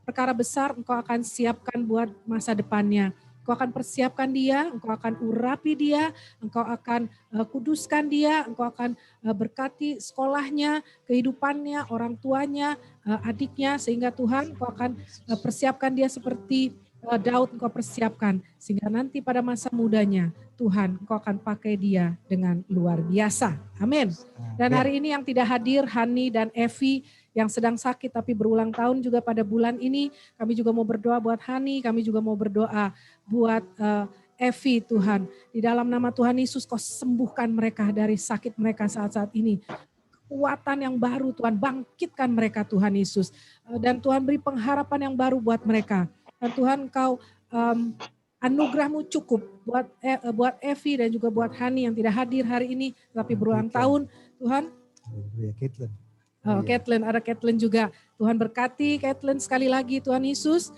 perkara besar Engkau akan siapkan buat masa depannya. Engkau akan persiapkan dia, Engkau akan urapi dia, Engkau akan kuduskan dia, Engkau akan berkati sekolahnya, kehidupannya, orang tuanya, adiknya, sehingga Tuhan Engkau akan persiapkan dia seperti Daud Engkau persiapkan, sehingga nanti pada masa mudanya Tuhan Engkau akan pakai dia dengan luar biasa. Amin. Dan hari ini yang tidak hadir, Hani dan Evi yang sedang sakit tapi berulang tahun juga pada bulan ini, kami juga mau berdoa buat Hani, kami juga mau berdoa buat Evi Tuhan. Di dalam nama Tuhan Yesus Kau sembuhkan mereka dari sakit mereka saat-saat ini. Kekuatan yang baru Tuhan, bangkitkan mereka Tuhan Yesus. Dan Tuhan beri pengharapan yang baru buat mereka. Dan Tuhan Kau anugerah-Mu cukup buat Evi dan juga buat Hani yang tidak hadir hari ini tapi berulang tahun. Tuhan, Kathleen, ada Kathleen juga. Tuhan berkati Kathleen sekali lagi Tuhan Yesus.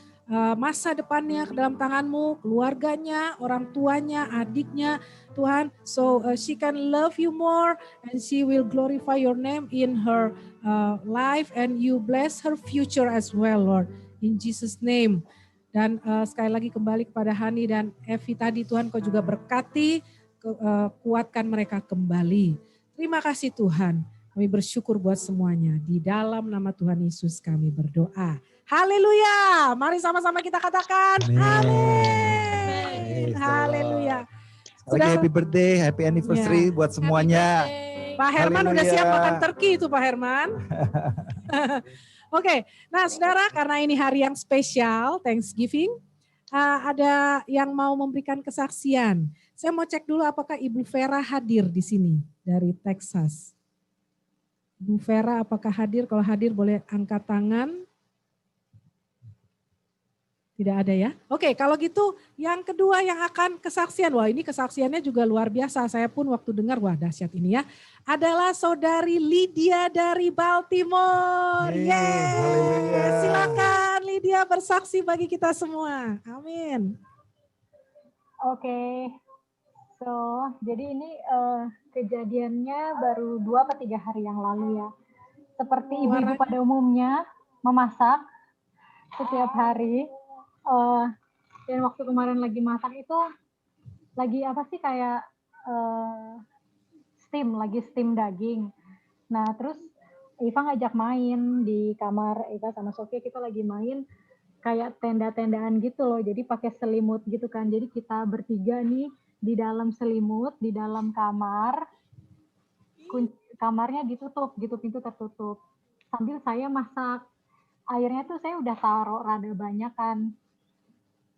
Masa depannya ke dalam tangan-Mu, keluarganya, orang tuanya, adiknya Tuhan. So she can love You more and she will glorify Your name in her life and You bless her future as well Lord. In Jesus name. Dan sekali lagi kembali kepada Hani dan Evi tadi Tuhan Kau juga berkati, kuatkan mereka kembali. Terima kasih Tuhan. Kami bersyukur buat semuanya. Di dalam nama Tuhan Yesus kami berdoa. Haleluya. Mari sama-sama kita katakan amin. Haleluya.
Oke, happy birthday, happy anniversary buat semuanya.
Pak Herman udah
Haleluya.
siap makan turkey itu Pak Herman. Oke, nah saudara karena ini hari yang spesial, Thanksgiving, ada yang mau memberikan kesaksian. Saya mau cek dulu apakah Ibu Vera hadir di sini dari Texas. Bu Vera apakah hadir? Kalau hadir boleh angkat tangan. Tidak ada ya? Oke, kalau gitu yang kedua yang akan kesaksian. Wah ini kesaksiannya juga luar biasa. Saya pun waktu dengar, wah dahsyat ini ya. Adalah saudari Lydia dari Baltimore.
Yeay,
Yeay,
haleluya.
silakan Lydia bersaksi bagi kita semua. Amin.
Oke, jadi ini kejadiannya baru 2 atau 3 hari yang lalu ya. Seperti ibu-ibu pada umumnya memasak setiap hari. Dan waktu kemarin lagi masak itu lagi apa sih kayak steam daging. Nah terus Iva ngajak main di kamar, Iva sama Sofia kita lagi main kayak tenda-tendaan gitu loh, jadi pakai selimut gitu kan. Jadi kita bertiga nih di dalam selimut, di dalam kamar, kamarnya ditutup gitu, pintu tertutup. Sambil saya masak, airnya tuh saya udah taruh rada banyak kan,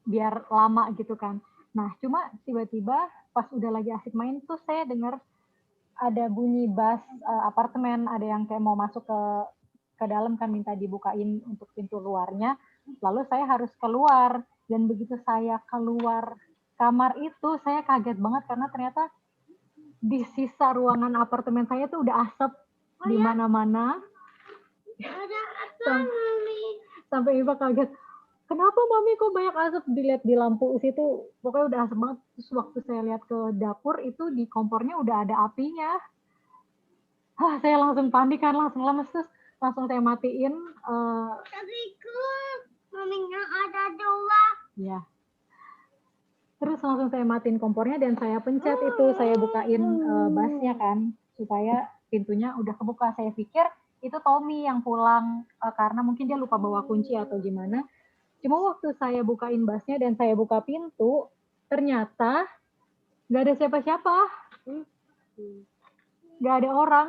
biar lama gitu kan. Nah cuma tiba-tiba pas udah lagi asik main tuh saya dengar ada bunyi bass apartemen, ada yang kayak mau masuk ke dalam kan, minta dibukain untuk pintu luarnya. Lalu saya harus keluar, dan begitu saya keluar kamar itu saya kaget banget karena ternyata di sisa ruangan apartemen saya tuh udah asap di mana-mana. Sampai Iva kaget, kenapa Mami kok banyak asap, dilihat di lampu situ, pokoknya udah asap banget. Terus waktu saya lihat ke dapur itu di kompornya udah ada apinya. Saya langsung panik kan, langsung lemes, terus langsung saya matiin. Maminya ada 2. Ya. Terus langsung saya matiin kompornya dan saya pencet itu, saya bukain basnya kan, supaya pintunya udah kebuka. Saya pikir itu Tommy yang pulang karena mungkin dia lupa bawa kunci atau gimana. Cuma waktu saya bukain basnya dan saya buka pintu, ternyata nggak ada siapa-siapa, nggak ada orang,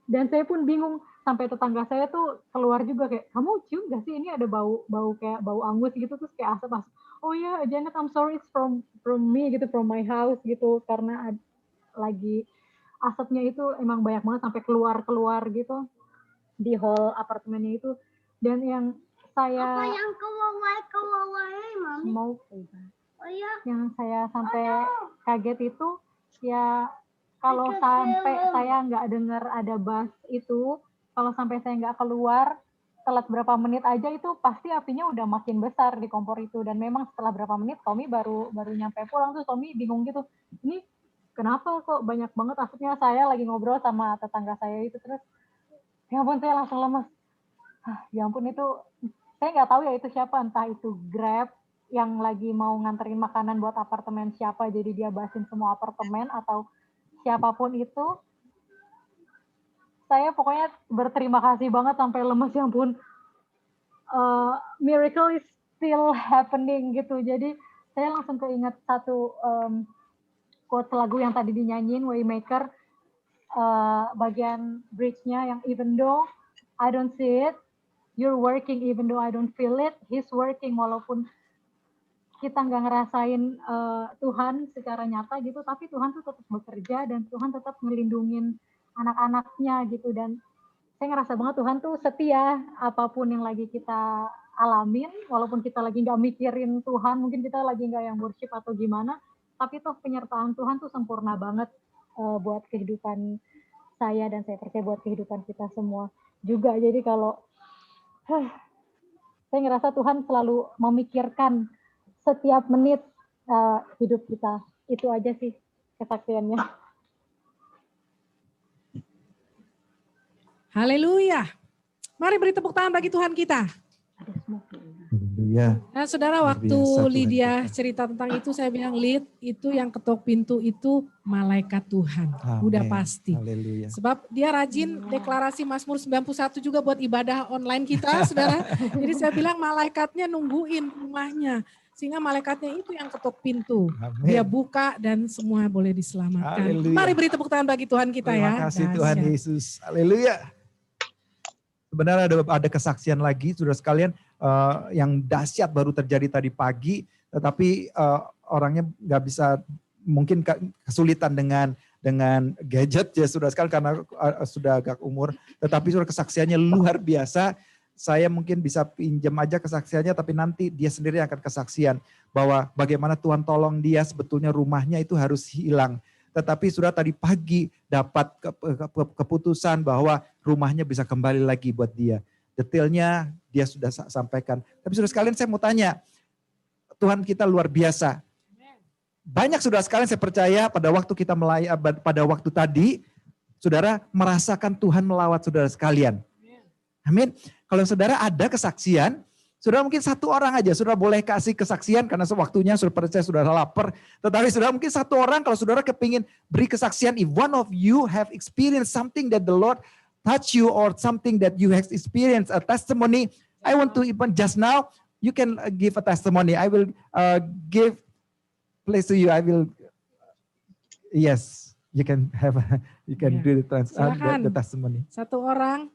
dan saya pun bingung. Sampai tetangga saya tuh keluar juga kayak, kamu cium gak sih ini ada bau kayak bau angus gitu, terus kayak asap. Oh ya, Janet, I'm sorry, it's from me gitu, from my house gitu, karena lagi asapnya itu emang banyak banget sampai keluar gitu di hall apartemennya itu. Dan yang saya mau yang saya sampai kaget itu ya, kalau sampai saya nggak dengar ada bass itu, kalau sampai saya nggak keluar telat berapa menit aja, itu pasti apinya udah makin besar di kompor itu. Dan memang setelah berapa menit Tommy baru nyampe pulang, tuh Tommy bingung gitu, ini kenapa kok banyak banget asapnya. Saya lagi ngobrol sama tetangga saya itu, terus ya ampun saya langsung lemes. Ya ampun, itu saya nggak tahu ya itu siapa, entah itu Grab yang lagi mau nganterin makanan buat apartemen siapa, jadi dia basin semua apartemen, atau siapapun itu. Saya pokoknya berterima kasih banget sampai lemes, ya ampun. Miracle is still happening gitu. Jadi saya langsung keinget satu quote lagu yang tadi dinyanyiin, Waymaker, bagian bridge-nya yang even though I don't see it, you're working, even though I don't feel it, he's working. Walaupun kita nggak ngerasain Tuhan secara nyata gitu, tapi Tuhan tuh tetap bekerja dan Tuhan tetap ngelindungin anak-anaknya gitu. Dan saya ngerasa banget Tuhan tuh setia apapun yang lagi kita alamin, walaupun kita lagi nggak mikirin Tuhan, mungkin kita lagi nggak yang worship atau gimana, tapi tuh penyertaan Tuhan tuh sempurna banget buat kehidupan saya, dan saya percaya buat kehidupan kita semua juga. Jadi kalau saya ngerasa Tuhan selalu memikirkan setiap menit hidup kita. Itu aja sih kesaksiannya.
Haleluya. Mari beri tepuk tangan bagi Tuhan kita.
Haleluya.
Nah saudara,
Luar
waktu
biasa Tuhan
Lydia
kita.
cerita tentang itu, saya bilang, Lid, itu yang ketok pintu itu malaikat Tuhan.
Amin.
Udah pasti.
Haleluya.
Sebab dia rajin deklarasi Mazmur 91 juga buat ibadah online kita, saudara. Jadi saya bilang malaikatnya nungguin rumahnya. Sehingga malaikatnya itu yang ketuk pintu.
Amin.
Dia buka dan semua boleh diselamatkan.
Haleluya.
Mari beri tepuk tangan bagi Tuhan kita ya.
Terima kasih Tuhan
Dahsyat.
Yesus. Haleluya. Sebenarnya ada kesaksian lagi, saudara sekalian, yang dahsyat baru terjadi tadi pagi, tetapi orangnya nggak bisa, mungkin kesulitan dengan gadget ya saudara sekalian karena sudah agak umur. Tetapi saudara, kesaksiannya luar biasa. Saya mungkin bisa pinjam aja kesaksiannya, tapi nanti dia sendiri akan kesaksian bahwa bagaimana Tuhan tolong dia, sebetulnya rumahnya itu harus hilang. Tetapi sudah tadi pagi dapat keputusan bahwa rumahnya bisa kembali lagi buat dia. Detailnya dia sudah sampaikan. Tapi saudara sekalian, saya mau tanya, Tuhan kita luar biasa. Banyak saudara sekalian, saya percaya pada waktu kita pada waktu tadi, saudara merasakan Tuhan melawat saudara sekalian. Amin. Kalau saudara ada kesaksian, saudara mungkin satu orang aja, saudara boleh kasih kesaksian karena sewaktunya saudara percaya saudara lapar. Tetapi saudara mungkin satu orang, kalau saudara kepingin beri kesaksian, if one of you have experienced something that the Lord touch you or something that you have experienced, a testimony, I want to even just now, you can give a testimony. I will give place to you. I will, yes, you can have, you can do the testimony.
Satu orang.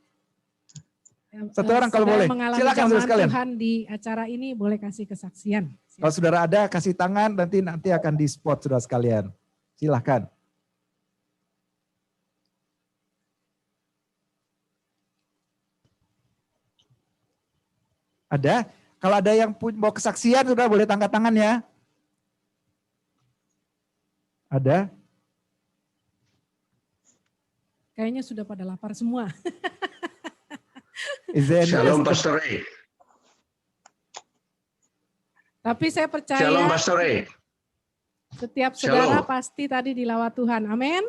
Satu orang kalau boleh. Silakan saudara sekalian.
Tuhan di acara ini boleh kasih kesaksian.
Kalau saudara ada, kasih tangan, nanti akan di spot saudara sekalian. Silakan. Ada? Kalau ada yang mau kesaksian, saudara boleh angkat tangan ya. Ada?
Kayaknya sudah pada lapar semua.
Shalom Pastor Ray.
Tapi saya percaya
Shalom Pastor Ray.
setiap saudara
Shalom.
pasti tadi dilawat Tuhan. Amin.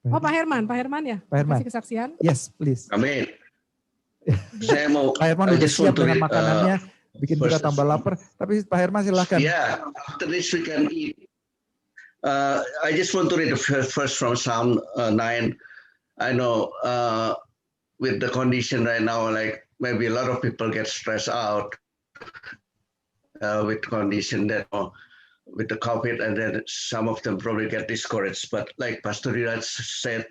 Oh Pak Herman ya?
Pak Herman.
Kasih kesaksian.
Yes, please.
Amin. Saya mau
Pak Herman
I
udah
just want
siap
to
dengan
read,
makanannya, bikin kita
first-
tambah lapar. Tapi Pak Herman silakan.
Yeah, after this we can eat. I just want to read the first from Psalm 9. I know with the condition right now, like maybe a lot of people get stressed out with condition that with the COVID, and then some of them probably get discouraged. But like Pastor Rira said,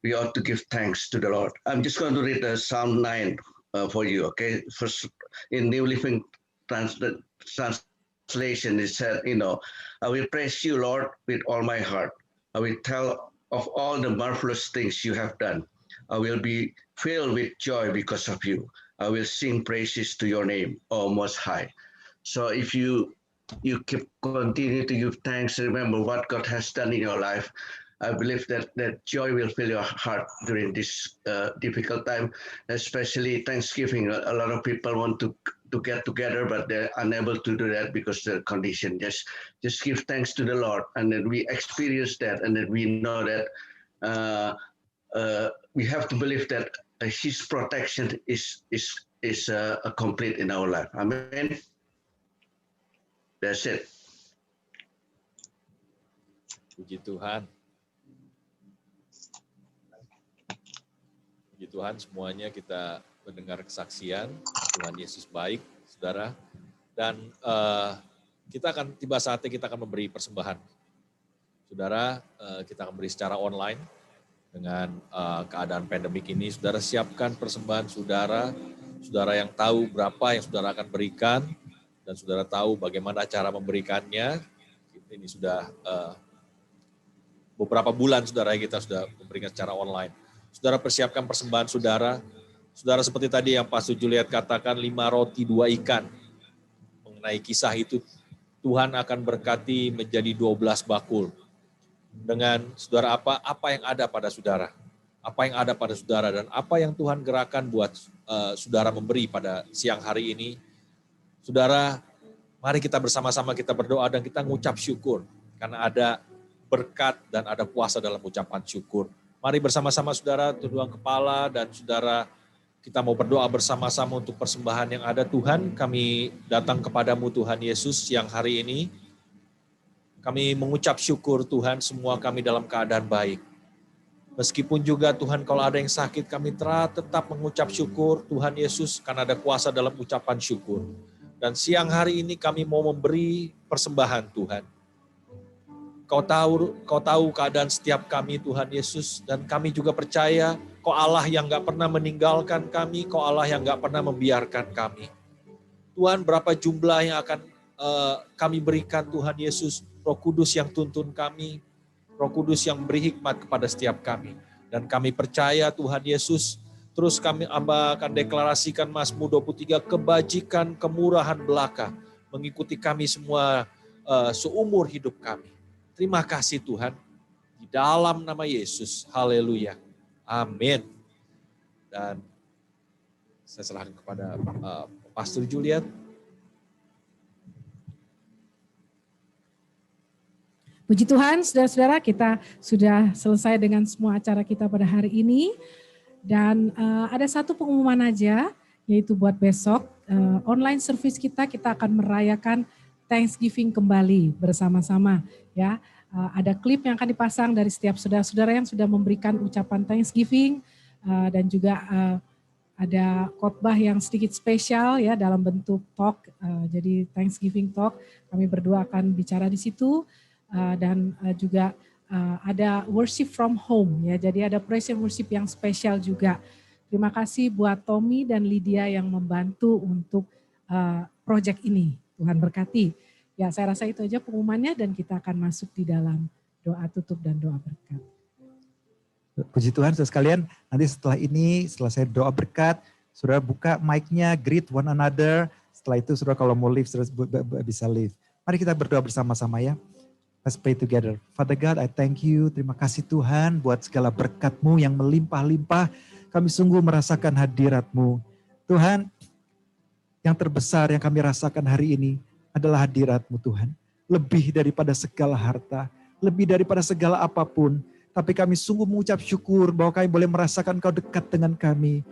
we ought to give thanks to the Lord. I'm just going to read Psalm 9 for you, okay? First, in New Living Translation, it said, I will praise you, Lord, with all my heart. I will tell of all the marvelous things you have done. I will be filled with joy because of you. I will sing praises to your name, O Most High. So if you continue to give thanks, remember what God has done in your life, I believe that joy will fill your heart during this difficult time, especially Thanksgiving. A lot of people want to get together, but they're unable to do that because of the condition. Just give thanks to the Lord, and then we experience that, and then we know that we have to believe that His protection is complete in our life. Amen. That's it.
Puji Tuhan. Puji Tuhan, semuanya kita mendengar kesaksian Tuhan Yesus baik, saudara. Dan kita akan tiba saatnya kita akan memberi persembahan. Saudara, kita akan beri secara online dengan keadaan pandemik ini. Saudara siapkan persembahan saudara, saudara yang tahu berapa yang saudara akan berikan, dan saudara tahu bagaimana cara memberikannya. Ini sudah beberapa bulan saudara kita sudah memberikan secara online. Saudara persiapkan persembahan saudara. Saudara seperti tadi yang Pastor Juliet katakan, 5 roti 2 ikan. Mengenai kisah itu, Tuhan akan berkati menjadi 12 bakul. Dengan saudara apa yang ada pada saudara. Apa yang ada pada saudara dan apa yang Tuhan gerakan buat saudara memberi pada siang hari ini. Saudara, mari kita bersama-sama kita berdoa dan kita mengucap syukur. Karena ada berkat dan ada kuasa dalam ucapan syukur. Mari bersama-sama saudara tundukkan kepala dan saudara kita mau berdoa bersama-sama untuk persembahan yang ada. Tuhan, kami datang kepadamu Tuhan Yesus siang hari ini. Kami mengucap syukur Tuhan, semua kami dalam keadaan baik. Meskipun juga Tuhan kalau ada yang sakit, kami tetap mengucap syukur Tuhan Yesus karena ada kuasa dalam ucapan syukur. Dan siang hari ini kami mau memberi persembahan Tuhan. Kau tahu keadaan setiap kami Tuhan Yesus, dan kami juga percaya Kau Allah yang gak pernah meninggalkan kami, Kau Allah yang gak pernah membiarkan kami. Tuhan, berapa jumlah yang akan kami berikan Tuhan Yesus, Roh Kudus yang tuntun kami, Roh Kudus yang beri hikmat kepada setiap kami. Dan kami percaya Tuhan Yesus, terus kami akan deklarasikan Mazmur 23, kebajikan, kemurahan belaka mengikuti kami semua seumur hidup kami. Terima kasih Tuhan, di dalam nama Yesus, haleluya, amin. Dan saya serahkan kepada Pastor Juliet.
Puji Tuhan, saudara-saudara, kita sudah selesai dengan semua acara kita pada hari ini. Dan ada satu pengumuman aja, yaitu buat besok, online service kita akan merayakan Thanksgiving kembali bersama-sama. Ya, ada klip yang akan dipasang dari setiap saudara-saudara yang sudah memberikan ucapan Thanksgiving, dan juga ada khotbah yang sedikit spesial ya dalam bentuk talk, jadi Thanksgiving talk. Kami berdua akan bicara di situ. Dan juga ada worship from home ya, jadi ada praise and worship yang spesial juga. Terima kasih buat Tommy dan Lydia yang membantu untuk project ini. Tuhan berkati. Ya, saya rasa itu aja pengumumannya, dan kita akan masuk di dalam doa tutup dan doa berkat.
Puji Tuhan, saudara sekalian. Nanti setelah ini, setelah saya doa berkat, saudara buka mic-nya, greet one another. Setelah itu saudara kalau mau leave, saudara bisa leave. Mari kita berdoa bersama-sama ya. Let's pray together. Father God, I thank you. Terima kasih Tuhan buat segala berkat-Mu yang melimpah-limpah. Kami sungguh merasakan hadirat-Mu. Tuhan, yang terbesar yang kami rasakan hari ini adalah hadirat-Mu Tuhan. Lebih daripada segala harta, lebih daripada segala apapun. Tapi kami sungguh mengucap syukur bahwa kami boleh merasakan Kau dekat dengan kami.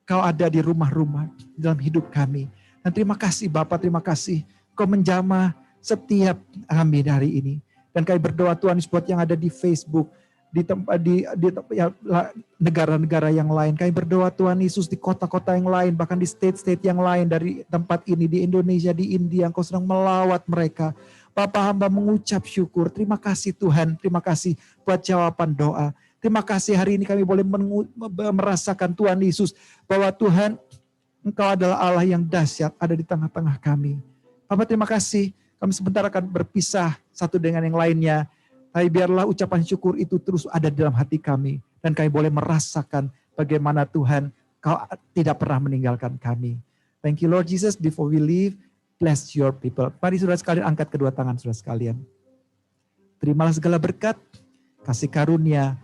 Kau ada di rumah-rumah dalam hidup kami. Dan terima kasih Bapa, terima kasih. Kau menjamah setiap kami hari ini. Dan kami berdoa Tuhan buat yang ada di Facebook, di negara-negara yang lain. Kami berdoa Tuhan Yesus di kota-kota yang lain, bahkan di state-state yang lain dari tempat ini, di Indonesia, di India, Engkau sedang melawat mereka. Bapa, hamba mengucap syukur. Terima kasih Tuhan, terima kasih buat jawaban doa. Terima kasih hari ini kami boleh merasakan Tuhan Yesus, bahwa Tuhan Engkau adalah Allah yang dahsyat ada di tengah-tengah kami. Bapa, terima kasih. Kami sebentar akan berpisah satu dengan yang lainnya. Tapi biarlah ucapan syukur itu terus ada dalam hati kami. Dan kami boleh merasakan bagaimana Tuhan Kau tidak pernah meninggalkan kami. Thank you Lord Jesus. Before we leave, bless your people. Mari saudara sekalian angkat kedua tangan saudara sekalian. Terimalah segala berkat, kasih karunia,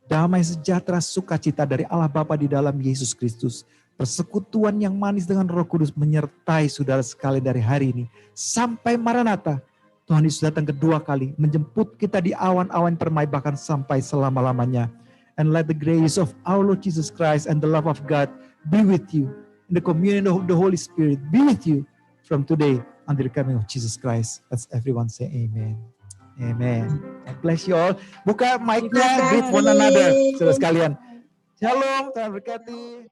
damai sejahtera, sukacita dari Allah Bapa di dalam Yesus Kristus. Persekutuan yang manis dengan Roh Kudus menyertai saudara sekalian dari hari ini. Sampai Maranatha, Tuhan Yesus datang kedua kali, menjemput kita di awan-awan permai bahkan sampai selama-lamanya. And let the grace of our Lord Jesus Christ and the love of God be with you. And the communion of the Holy Spirit be with you from today until the coming of Jesus Christ. Let's everyone say amen. Amen. God bless you all. Buka mic-nya, greet one another, saudara sekalian. Shalom, Tuhan berkati.